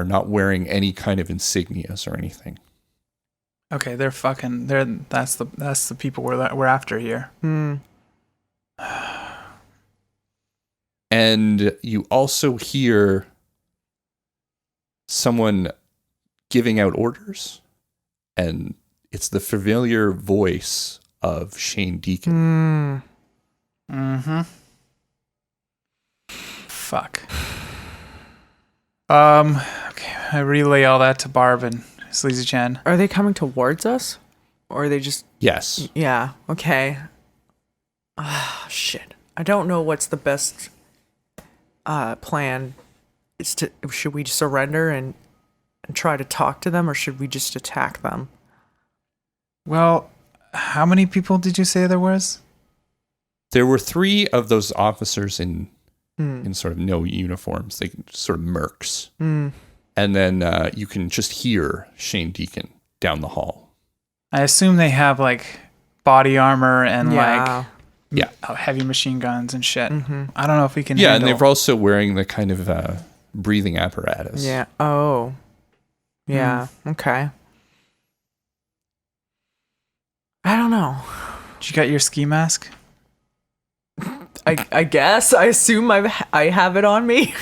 not wearing any kind of insignias or anything. Okay, that's the people we're after here. And you also hear someone giving out orders, and it's the familiar voice of Shane Deacon. Fuck. Okay, I relay all that to Barb and Sleazy Chan. Are they coming towards us? Or are they just... Yes. Yeah, okay. Shit. I don't know what's the best plan. Should we surrender and try to talk to them, or should we just attack them? Well, how many people did you say there was? There were 3 of those officers in sort of no uniforms. They sort of mercs. And then you can just hear Shane Deacon down the hall. I assume they have like body armor and heavy machine guns and shit. I don't know if we can. Yeah, and they're also wearing the kind of breathing apparatus. Yeah. Oh. Yeah. Okay. I don't know. Did you got your ski mask? I guess. I assume I have it on me.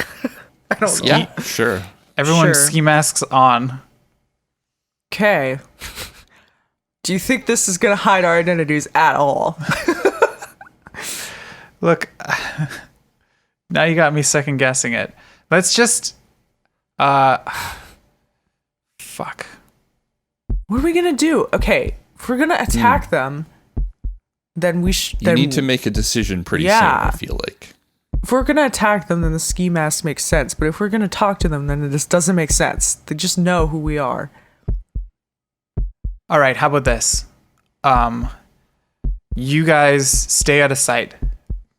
I don't know. Yeah, sure. Everyone ski masks on. Okay. Do you think this is going to hide our identities at all? Look, now you got me second guessing it. Let's just... Fuck. What are we going to do? Okay, if we're going to attack them, then we should... You need to make a decision pretty soon, I feel like. If we're going to attack them, then the ski mask makes sense. But if we're going to talk to them, then this doesn't make sense. They just know who we are. All right, how about this? You guys stay out of sight.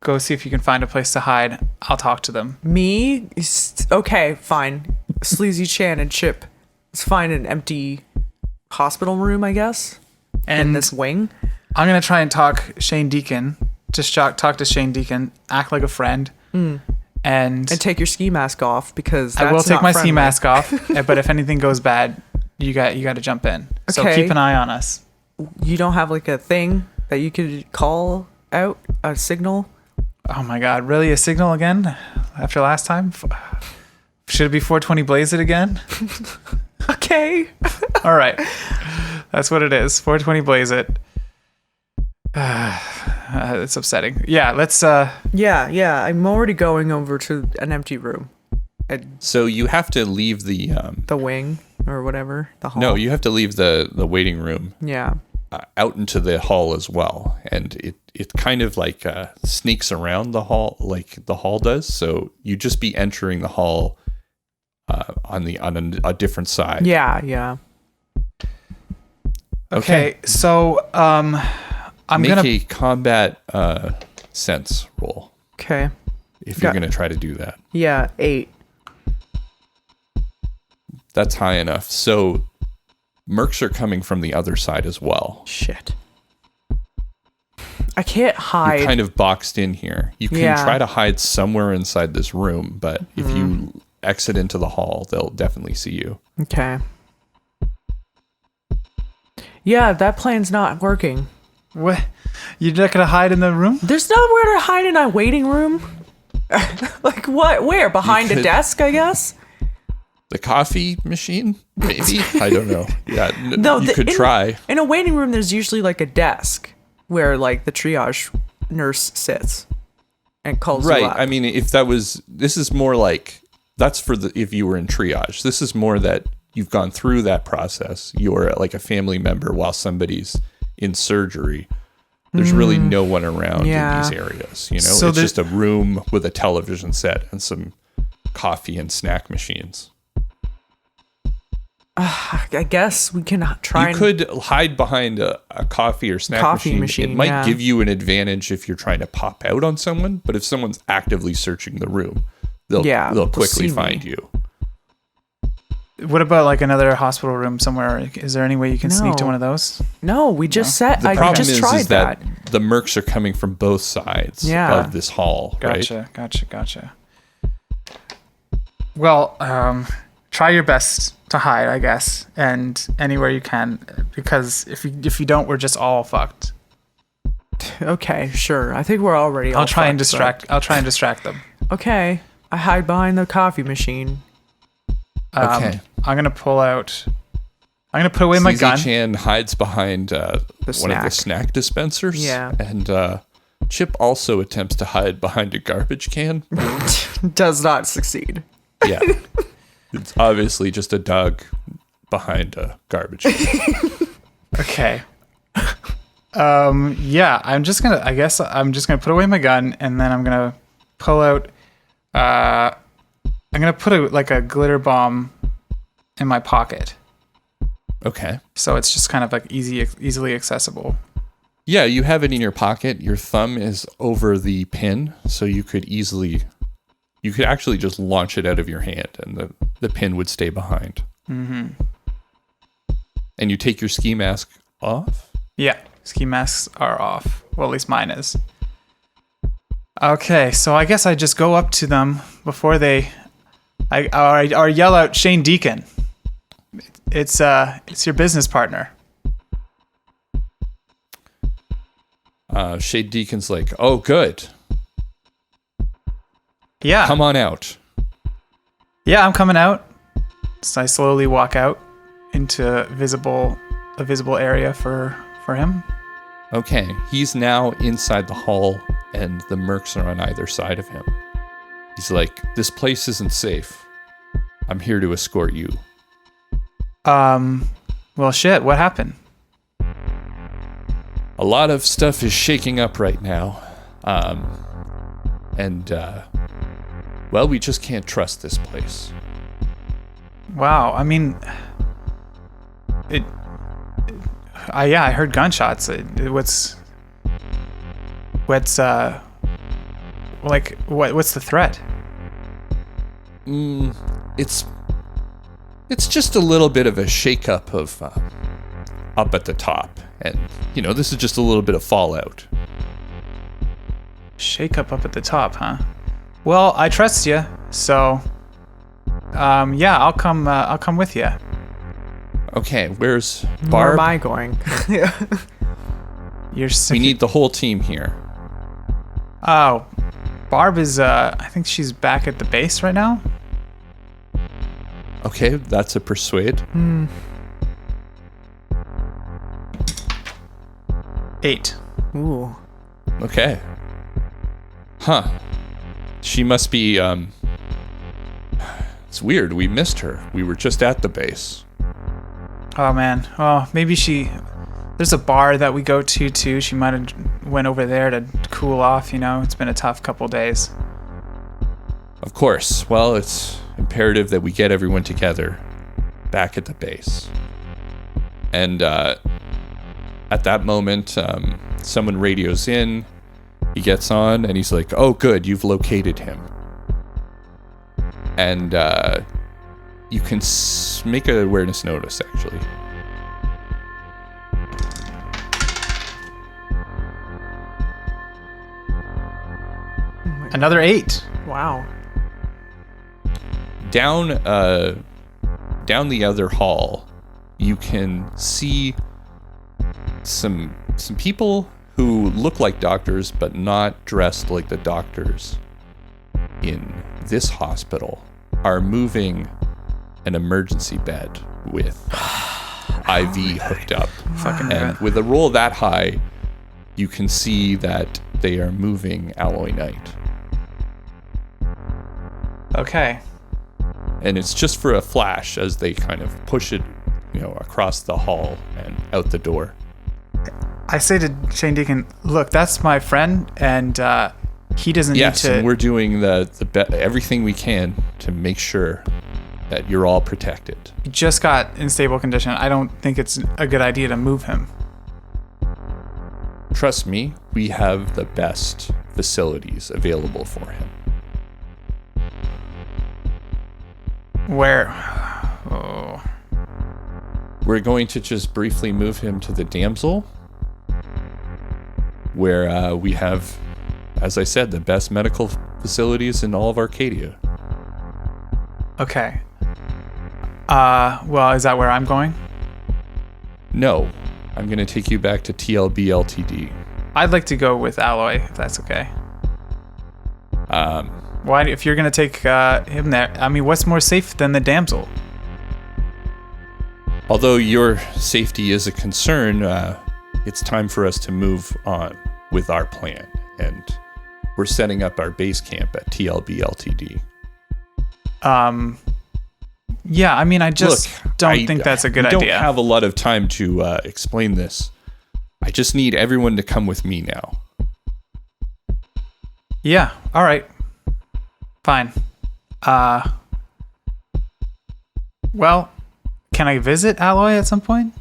Go see if you can find a place to hide. I'll talk to them. Me? Okay, fine. Sleazy Chan and Chip. Let's find an empty hospital room, I guess. And in this wing. I'm going to try and talk Shane Deacon. Just talk to Shane Deacon. Act like a friend. And take your ski mask off, because that's I will take my friendly. ski mask off. But if anything goes bad, you got to jump in. So Okay. keep an eye on us. You don't have like a thing that you could call out, a signal? Oh my god, really? A signal again? After last time? Should it be 420 Blaze it again? Okay. All right. That's what it is. 420 Blaze it. It's upsetting. Yeah, let's... Yeah. I'm already going over to an empty room. So you have to leave the wing or whatever. The hall. No, you have to leave the waiting room. Yeah. Out into the hall as well, and it kind of like sneaks around the hall like the hall does. So you just be entering the hall on a different side. Yeah. Okay, so I'm Make gonna a combat sense roll Okay. if you're gonna try to do that. Yeah, 8. That's high enough. So mercs are coming from the other side as well. Shit. I can't hide. You're kind of boxed in here. You can Yeah. try to hide somewhere inside this room, but if you exit into the hall, they'll definitely see you. Okay. Yeah, that plan's not working. What? You're not gonna hide in the room? There's nowhere to hide in a waiting room. Like what? Where? Behind a could- desk, I guess? The coffee machine? Maybe? I don't know. Yeah, No, you could try. In a waiting room, there's usually like a desk where like the triage nurse sits and calls you Right. up. I mean, this is more like, that's for if you were in triage. This is more that you've gone through that process. You're like a family member while somebody's in surgery. There's really no one around in these areas. You know, So it's just a room with a television set and some coffee and snack machines. I guess we can try. You could hide behind a coffee or snack machine. It might give you an advantage if you're trying to pop out on someone, but if someone's actively searching the room, they'll quickly find you. What about like another hospital room somewhere? Is there any way you can sneak to one of those? No, we just said. The I problem just tried is that the mercs are coming from both sides of this hall, right? Gotcha. Well, try your best to hide, I guess, and anywhere you can, because if you don't, we're just all fucked. Okay, sure. I think we're already. I'll try and distract them. Okay, I hide behind the coffee machine. Okay. I'm gonna put away my gun. Chan hides behind one of the snack dispensers. Yeah. And Chip also attempts to hide behind a garbage can. Does not succeed. Yeah. It's obviously just a dog behind a garbage can. Okay. Yeah, I guess I'm just gonna put away my gun, and then I'm gonna pull out, I'm gonna put a glitter bomb in my pocket. Okay. So it's just kind of like easily accessible. Yeah, you have it in your pocket. Your thumb is over the pin, so you could actually just launch it out of your hand, and the pin would stay behind. Mm-hmm. And you take your ski mask off? Yeah, ski masks are off. Well, at least mine is. Okay, so I guess I just go up to them before or yell out, Shane Deacon. It's your business partner. Shade Deacon's like, oh, good. Yeah. Come on out. Yeah, I'm coming out. So I slowly walk out into a visible area for him. Okay, he's now inside the hall, and the mercs are on either side of him. He's like, this place isn't safe. I'm here to escort you. Well, shit, what happened? A lot of stuff is shaking up right now. Well, we just can't trust this place. Wow, I mean, I heard gunshots. What's the threat? It's just a little bit of a shakeup of up at the top, and this is just a little bit of fallout. Shake up at the top, huh? Well, I trust you, so yeah, I'll come with you. Okay, where's Barb? Where am I going? We need the whole team here. Oh, Barb is I think she's back at the base right now. Okay, that's a persuade. 8. Ooh. Okay. Huh. She must be, it's weird, we missed her. We were just at the base. Oh man. Oh, maybe there's a bar that we go to too. She might have went over there to cool off, It's been a tough couple days. Of course. Well, it's imperative that we get everyone together back at the base. And at that moment, someone radios in. He gets on, and he's like, oh, good, you've located him. And you can make an awareness notice, actually. Another 8. Wow. Down the other hall, you can see some people who look like doctors, but not dressed like the doctors in this hospital, are moving an emergency bed with IV hooked up. Fucking And with a roll that high, you can see that they are moving alloy night. Okay. And it's just for a flash as they kind of push it, across the hall and out the door. I say to Shane Deacon, look, that's my friend, and he doesn't need to... and we're doing everything we can to make sure that you're all protected. He just got in stable condition. I don't think it's a good idea to move him. Trust me, we have the best facilities available for him. Where? Oh. We're going to just briefly move him to the damsel, where we have, as I said, the best medical facilities in all of Arcadia. Okay. Well, is that where I'm going? No, I'm going to take you back to TLB LTD. I'd like to go with Alloy, if that's okay. Why, if you're going to take him there, I mean, what's more safe than the damsel? Although your safety is a concern, it's time for us to move on with our plan and we're setting up our base camp at TLB Ltd. Yeah, I mean, I just don't think that's a good idea. I don't have a lot of time to explain this. I just need everyone to come with me now. Yeah, all right. Fine. Well, can I visit Alloy at some point?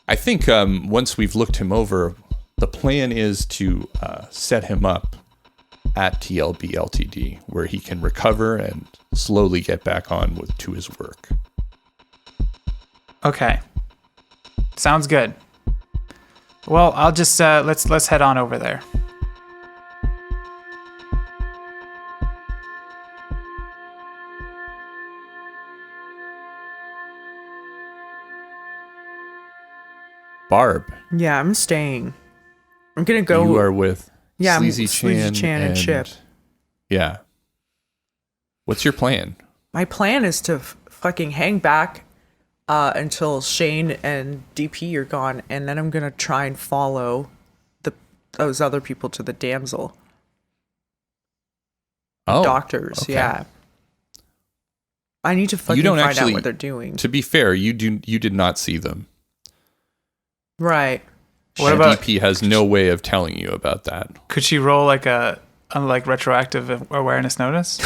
I think once we've looked him over, the plan is to set him up at TLB Ltd, where he can recover and slowly get back on to his work. Okay. Sounds good. Well, I'll just let's head on over there. Barb. Yeah, I'm staying. I'm gonna go. You are with Sleazy Chan and Chip. Yeah. What's your plan? My plan is to fucking hang back until Shane and DP are gone, and then I'm gonna try and follow those other people to the damsel. Oh, doctors. okay. Yeah. I need to fucking find out what they're doing. To be fair, you did not see them. Right. What about DP has no way of telling you about that. Could she roll like a retroactive awareness notice?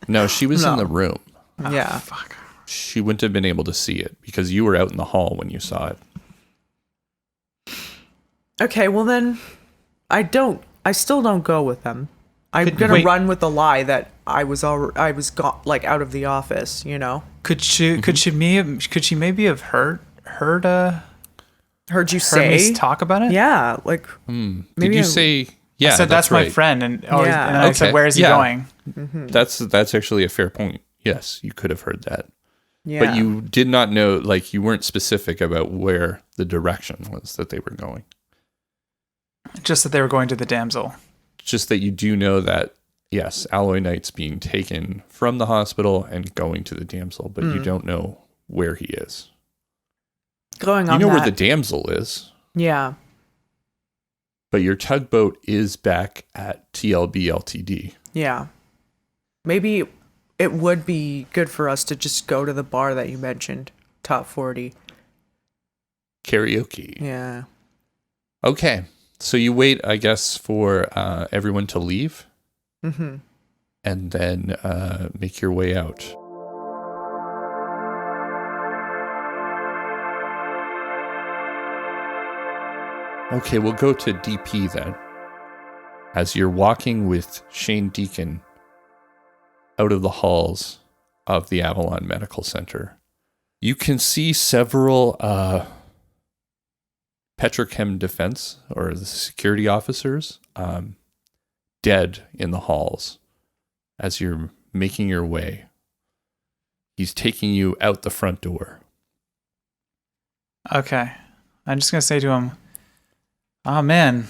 No, she was in the room. Yeah. Fuck. She wouldn't have been able to see it because you were out in the hall when you saw it. Okay, well then I still don't go with them. I'm gonna run with the lie that I was out of the office, you know. Could she maybe have heard you say me talk about it? Yeah, like Did you say? Yeah, I said that's right. my friend, and Yeah. and I said, where is he going? Mm-hmm. That's actually a fair point. Yes, you could have heard that. Yeah. But you did not know, like you weren't specific about where the direction was that they were going. Just that they were going to the damsel. Just that you do know that, yes, Alloy Knight's being taken from the hospital and going to the damsel, but you don't know where he is. Going on You know that. where the damsel is, Yeah. but your tugboat is back at TLB Ltd. Yeah. Maybe it would be good for us to just go to the bar that you mentioned, Top 40. Karaoke. Yeah. Okay. So you wait, I guess, for everyone to leave. Mm-hmm. And then make your way out. Okay, we'll go to DP then. As you're walking with Shane Deacon out of the halls of the Avalon Medical Center, you can see several Petrochem defense or the security officers dead in the halls as you're making your way. He's taking you out the front door. Okay. I'm just going to say to him, oh man,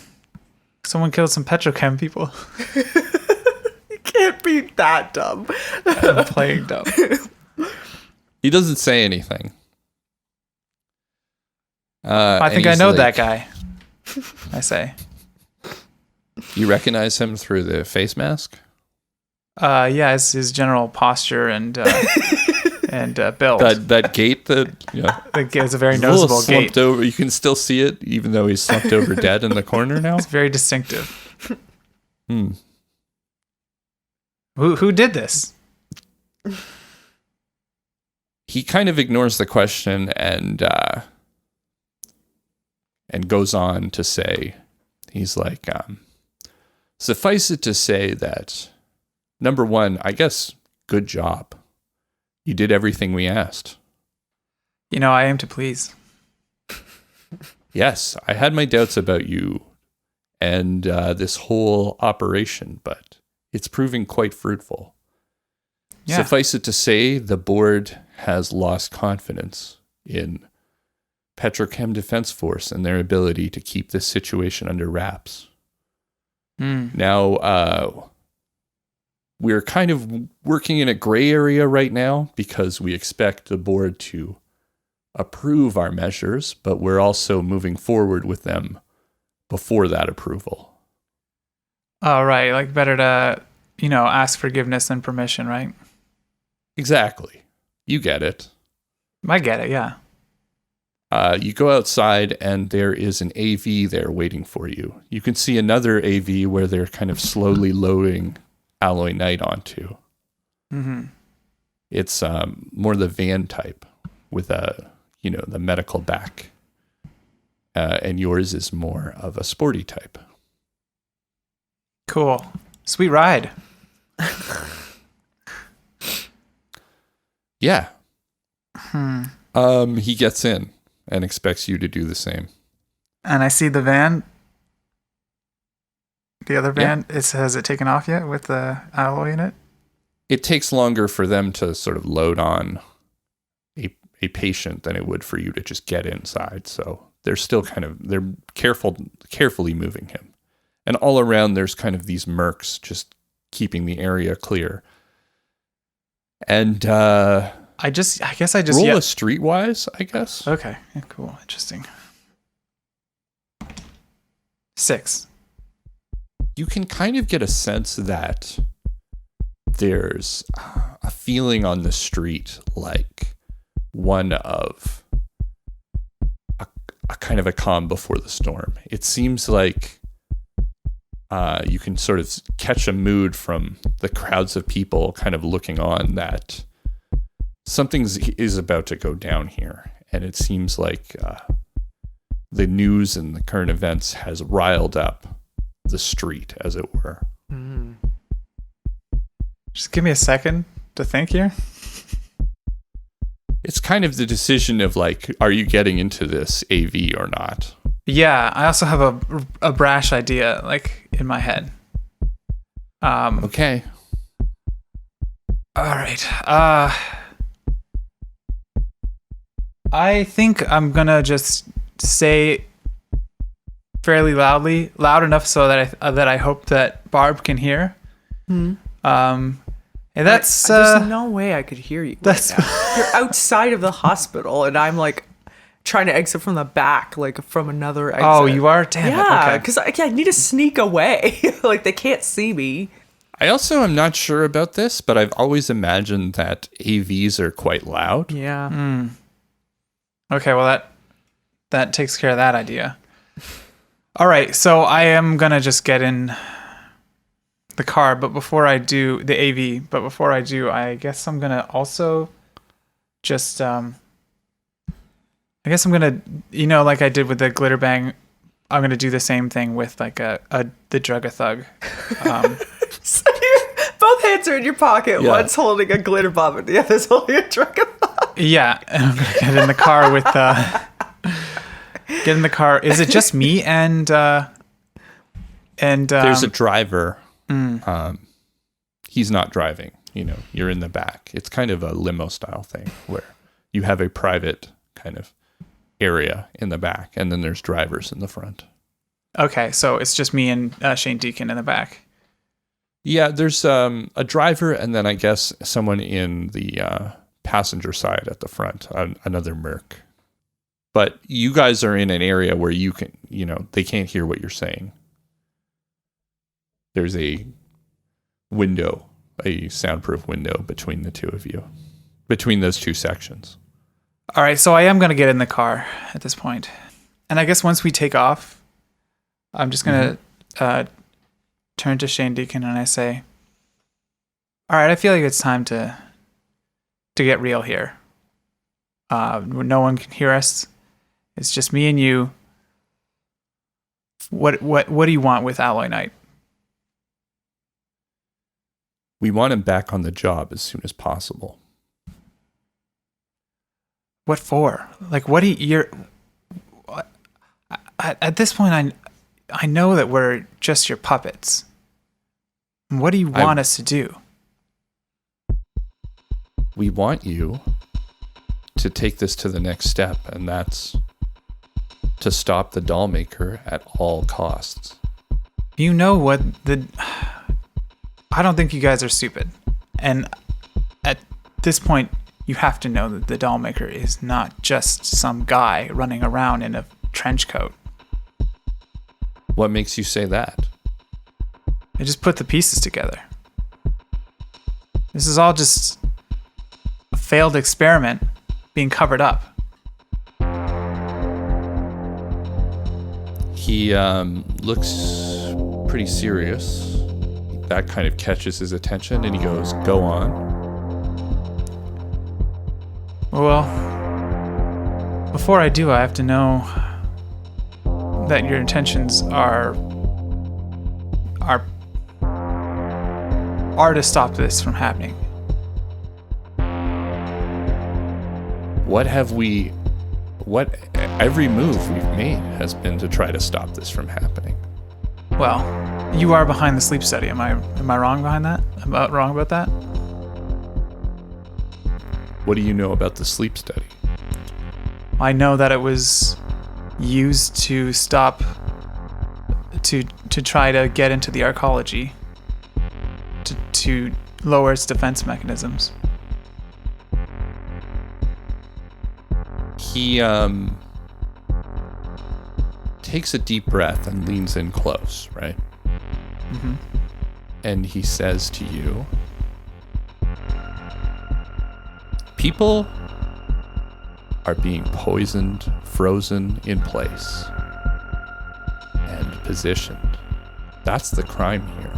someone killed some petrochem people. You can't be that dumb. I'm playing dumb. He doesn't say anything. I think I know that guy. I say. You recognize him through the face mask? Yeah, his general posture and build. That gate that It's a very he's a little noticeable slumped gait. over. You can still see it, even though he's slumped over dead in the corner now. It's very distinctive. Who did this? He kind of ignores the question and goes on to say, he's like, suffice it to say that, number one, I guess, good job. You did everything we asked. You know, I aim to please. Yes, I had my doubts about you and this whole operation, but it's proving quite fruitful. Yeah. Suffice it to say, the board has lost confidence in Petrochem Defense Force and their ability to keep this situation under wraps. Now, we're kind of working in a gray area right now because we expect the board to approve our measures, but we're also moving forward with them before that approval. Oh, right. Like better to, ask forgiveness than permission, right? Exactly. You get it. I get it, yeah. You go outside and there is an AV there waiting for you. You can see another AV where they're kind of slowly loading Alloy Knight onto. Mm-hmm. It's more the van type with the medical back. And yours is more of a sporty type. Cool. Sweet ride. Yeah. He gets in and expects you to do the same. And I see the van. The other van, has it taken off yet with the alloy in it? It takes longer for them to sort of load on a patient than it would for you to just get inside. So they're still they're carefully moving him. And all around there's kind of these mercs just keeping the area clear. And I guess I just roll a streetwise, I guess. Okay, yeah, cool, interesting. 6. You can kind of get a sense that there's a feeling on the street like one of a kind of a calm before the storm. It seems like you can sort of catch a mood from the crowds of people kind of looking on that something is about to go down here. And it seems like the news and the current events has riled up the street, as it were. Mm. Just give me a second to think here. It's kind of the decision of like, are you getting into this AV or not? Yeah, I also have a brash idea like in my head. Okay. All right. I think I'm gonna just say fairly loud enough so that I hope that Barb can hear. Hmm. And that's there's no way I could hear you. That's right now. You're outside of the hospital, and I'm like trying to exit from the back, like from another exit. Oh, you are? Damn yeah, it. because I need to sneak away. Like they can't see me. I also am not sure about this, but I've always imagined that AVs are quite loud. Yeah. Okay, well that takes care of that idea. All right, so I am gonna just get in the car, but before I do the AV, I guess I'm gonna also just I guess I'm gonna, like I did with the glitter bang, I'm gonna do the same thing with like the drug a thug. So both hands are in your pocket. Yeah. One's holding a glitter bomb, and the other's holding a drug. Yeah, and I'm gonna get in the car with get in the car. Is it just me and there's a driver. He's not driving. You're in the back. It's kind of a limo style thing where you have a private kind of area in the back, and then there's drivers in the front. Okay, so it's just me and Shane Deacon in the back. Yeah, there's a driver, and then I guess someone in the passenger side at the front, another merc. But you guys are in an area where you can, they can't hear what you're saying. There's a window, a soundproof window between the two of you, between those two sections. All right, so I am going to get in the car at this point. And I guess once we take off, I'm just going to turn to Shane Deacon and I say, all right, I feel like it's time to get real here. No one can hear us. It's just me and you. What do you want with Alloy Knight? We want him back on the job as soon as possible. What for? Like, you're... At this point, I know that we're just your puppets. What do you want us to do? We want you to take this to the next step, and that's to stop the Dollmaker at all costs. You know what I don't think you guys are stupid. And at this point, you have to know that the Dollmaker is not just some guy running around in a trench coat. What makes you say that? I just put the pieces together. This is all just a failed experiment being covered up. He looks pretty serious. That kind of catches his attention, and he goes, "Go on." Well, before I do, I have to know that your intentions are to stop this from happening. Every move we've made has been to try to stop this from happening. Well, you are behind the sleep study. Am I wrong behind that? Wrong about that? What do you know about the sleep study? I know that it was used to stop to try to get into the arcology to lower its defense mechanisms. He takes a deep breath and leans in close, right? Mm-hmm. And he says to you, people are being poisoned, frozen in place, and positioned. That's the crime here.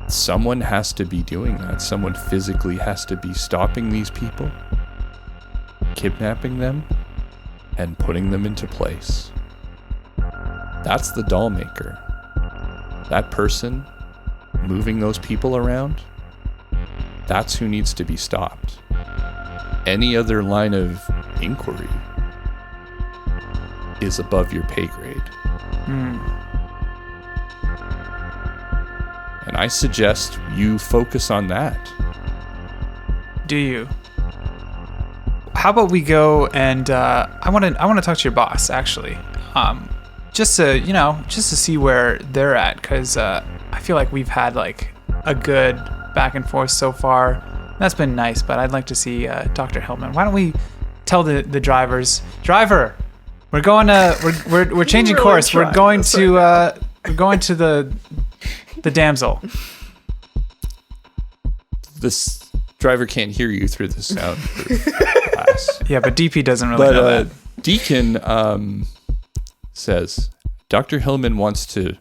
Someone has to be doing that. Someone physically has to be stopping these people, kidnapping them, and putting them into place. That's the Dollmaker. That person moving those people around, that's who needs to be stopped. Any other line of inquiry is above your pay grade. And I suggest you focus on that. Do you? How about we go and I want to talk to your boss actually, just to see where they're at, because I feel like we've had like a good back and forth so far. That's been nice, but I'd like to see Dr. Hillman. Why don't we tell the driver, we're going to we're changing course. We're going to the damsel. This driver can't hear you through the soundproof glass. Yeah, but DP doesn't really know that. Deacon says, Dr. Hillman wants to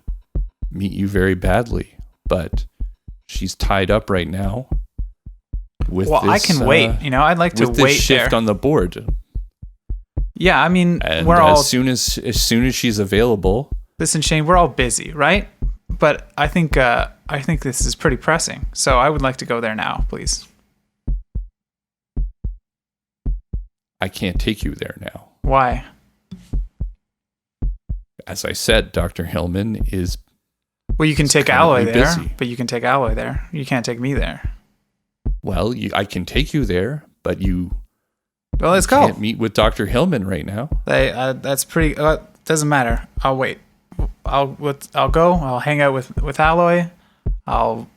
meet you very badly, but she's tied up right now. I can wait. I'd like to with this wait shift there. on the board. Yeah, I mean, And we're all. as soon as she's available. Listen, Shane, we're all busy, right? But I think this is pretty pressing. So I would like to go there now, please. I can't take you there now. Why? As I said, Dr. Hillman is. Well, you can take Alloy there, busy. but you can take Alloy there. You can't take me there. Well, I can take you there, but you. Well, let's can't go. meet with Dr. Hillman right now. That's pretty. Doesn't matter. I'll wait. I'll go. I'll hang out with Alloy. I'll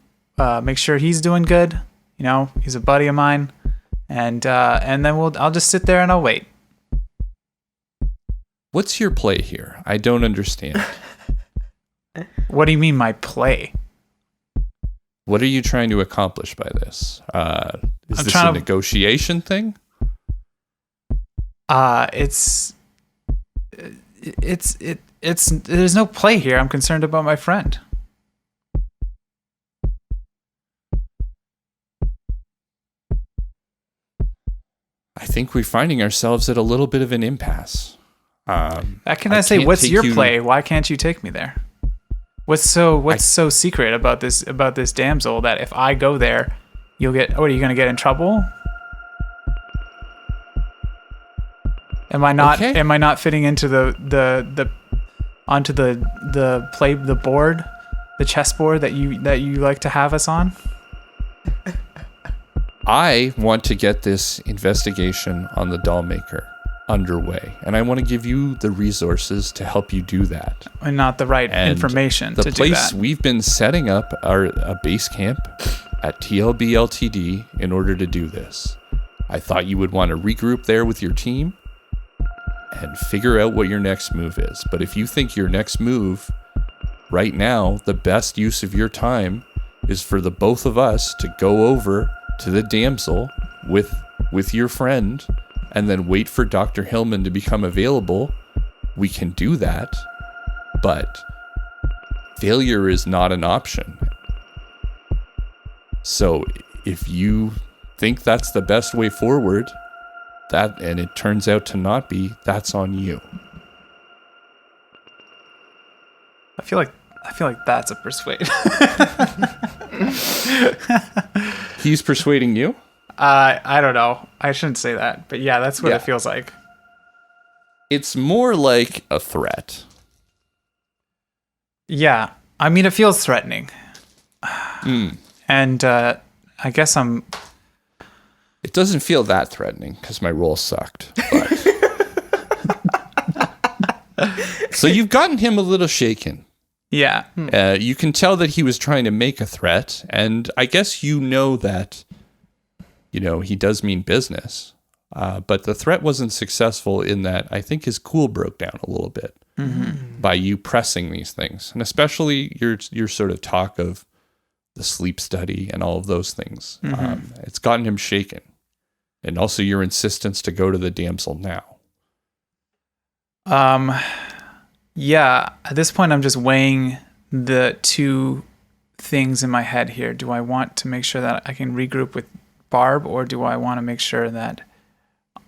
make sure he's doing good. He's a buddy of mine, and then I'll just sit there and I'll wait. What's your play here? I don't understand. What do you mean, my play? What are you trying to accomplish by this? Is this a negotiation thing? It's there's no play here. I'm concerned about my friend. I think we're finding ourselves at a little bit of an impasse. What's your play? Why can't you take me there? What's so secret about this damsel that if I go there, you'll get? What, are you going to get in trouble? Am I not? Okay. Am I not fitting into the onto the board, the chessboard that you like to have us on? I want to get this investigation on the Dollmaker underway, and I want to give you the resources to help you do that. And not the right information to do that. The place we've been setting up a base camp at TLB Ltd in order to do this. I thought you would want to regroup there with your team, and figure out what your next move is. But if you think your next move right now, the best use of your time is for the both of us to go over to the damsel with your friend and then wait for Dr. Hillman to become available, we can do that. But failure is not an option. So if you think that's the best way forward, and it turns out to not be, that's on you. I feel like that's a persuade. He's persuading you? I don't know. I shouldn't say that, but yeah, that's what it feels like. It's more like a threat. Yeah, I mean, it feels threatening. And I guess It doesn't feel that threatening because my roll sucked. But. So you've gotten him a little shaken. Yeah. You can tell that he was trying to make a threat, and I guess you know that, he does mean business. But the threat wasn't successful in that I think his cool broke down a little bit by you pressing these things, and especially your sort of talk of the sleep study and all of those things. It's gotten him shaken. And also your insistence to go to the damsel now. Yeah, at this point I'm just weighing the two things in my head here. Do I want to make sure that I can regroup with Barb, or do I want to make sure that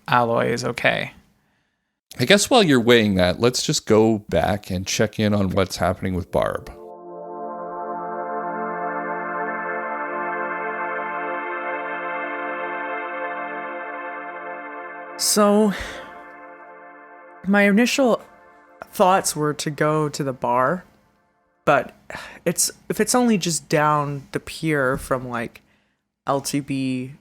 Alloy is okay? I guess while you're weighing that, let's just go back and check in on what's happening with Barb. So, my initial thoughts were to go to the bar, but if it's only just down the pier from like LTB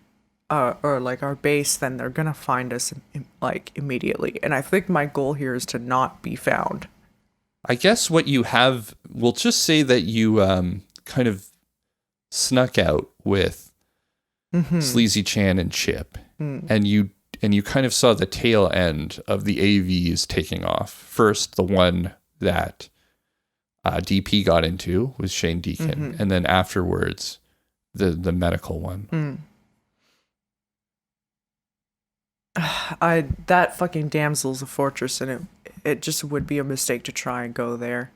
or like our base, then they're gonna find us like immediately. And I think my goal here is to not be found. I guess what you have, we'll just say that you kind of snuck out with Sleazy Chan and Chip, and you kind of saw the tail end of the AVs taking off. First, the one that DP got into was Shane Deacon, and then afterwards, the medical one. That fucking damsel's a fortress, and it just would be a mistake to try and go there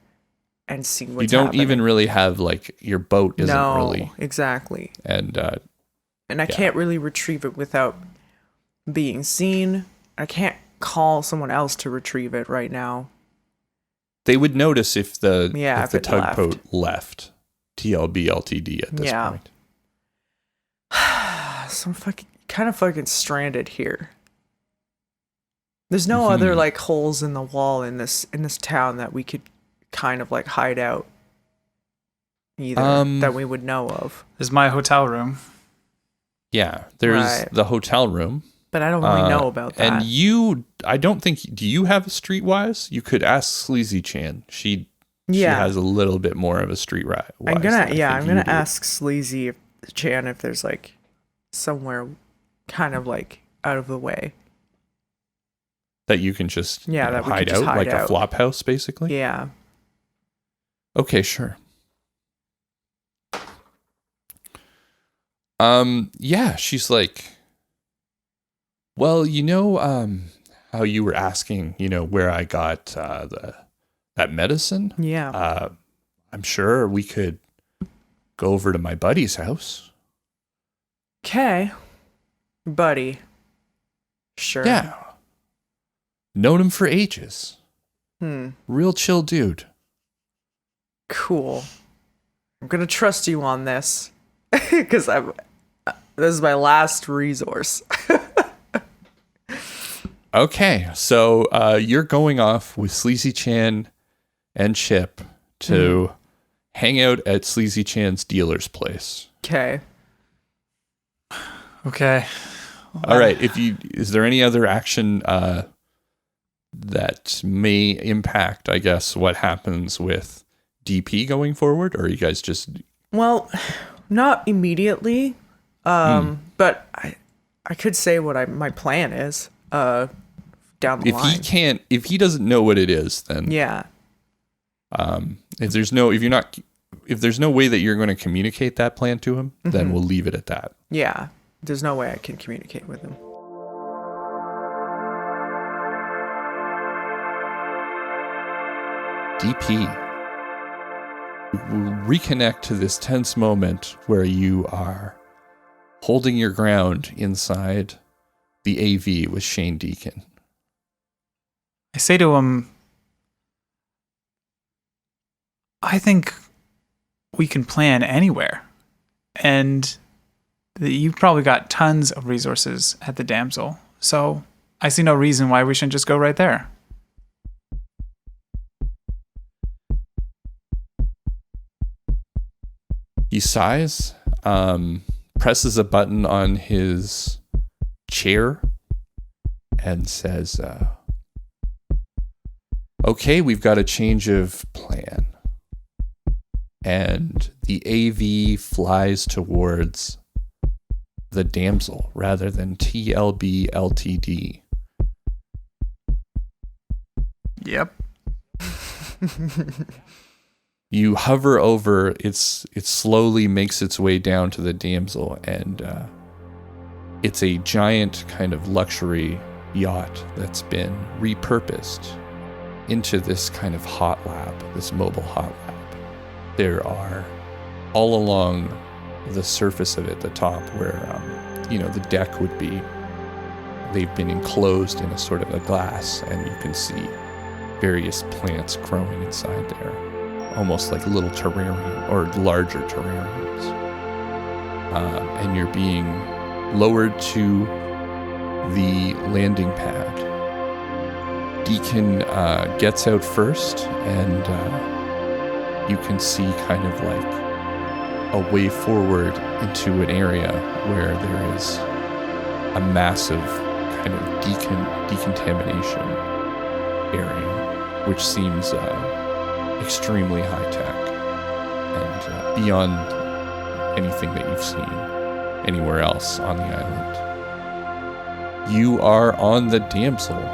and see what's You don't happening. even really have, like, your boat isn't really. Exactly. And I can't really retrieve it without being seen. I can't call someone else to retrieve it right now. They would notice if the tugboat left TLB LTD at this point. So I'm kind of fucking stranded here. There's no other like holes in the wall in this town that we could kind of like hide out either that we would know of. There's my hotel room. Yeah, there's the hotel room. But I don't really know about that. And I don't think, do you have a Streetwise? You could ask Sleazy Chan. She has a little bit more of a Streetwise. I'm gonna ask Sleazy Chan if there's like somewhere kind of like out of the way that you can just that we hide could just out, hide like out. a flop house, basically. Yeah. Okay, sure. She's like, well, how you were asking, where I got that medicine? Yeah. I'm sure we could go over to my buddy's house. Okay. Buddy. Sure. Yeah. Known him for ages. Real chill dude. Cool. I'm gonna trust you on this. Because this is my last resource. Okay, so you're going off with Sleazy Chan and Chip to hang out at Sleazy Chan's dealer's place. Okay. Okay. All right. Is there any other action that may impact, I guess, what happens with DP going forward, or are you guys just? Well, not immediately. But I could say what my plan is. down the line. If he doesn't know what it is, then yeah. If there's no way that you're going to communicate that plan to him, then we'll leave it at that. Yeah, there's no way I can communicate with him. DP, we'll reconnect to this tense moment where you are holding your ground inside the AV with Shane Deacon. I say to him, I think we can plan anywhere. And you've probably got tons of resources at the Damsel. So I see no reason why we shouldn't just go right there. He sighs, presses a button on his chair, and says, okay, we've got a change of plan. And the AV flies towards the Damsel rather than TLB LTD. Yep. You hover over, it slowly makes its way down to the Damsel, and it's a giant kind of luxury yacht that's been repurposed into this kind of hot lab, this mobile hot lab. There are, all along the surface of it, the top where, the deck would be, they've been enclosed in a sort of a glass, and you can see various plants growing inside there, almost like little terrarium or larger terrariums. And you're being lowered to the landing pad. Deacon gets out first, and you can see kind of like a way forward into an area where there is a massive kind of decontamination area, which seems extremely high tech and beyond anything that you've seen anywhere else on the island. You are on the Damsel.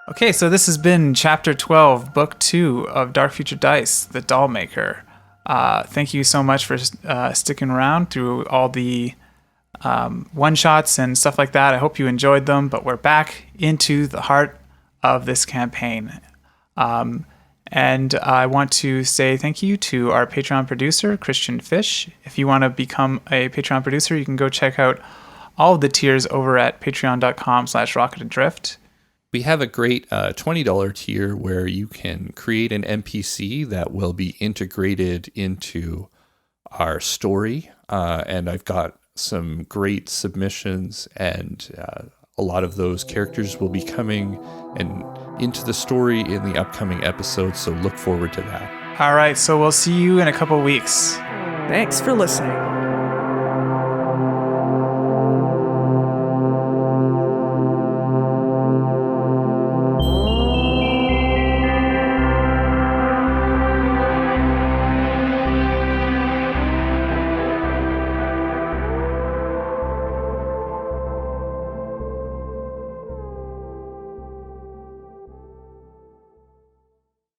Okay, so this has been Chapter 12, Book 2 of Dark Future Dice, The Dollmaker. Thank you so much for sticking around through all the one-shots and stuff like that. I hope you enjoyed them, but we're back into the heart of this campaign. And I want to say thank you to our Patreon producer, Christian Fish. If you want to become a Patreon producer, you can go check out all of the tiers over at patreon.com/rocketadrift. We have a great $20 tier where you can create an NPC that will be integrated into our story. And I've got some great submissions, and a lot of those characters will be coming and into the story in the upcoming episodes. So look forward to that. All right, so we'll see you in a couple weeks. Thanks for listening.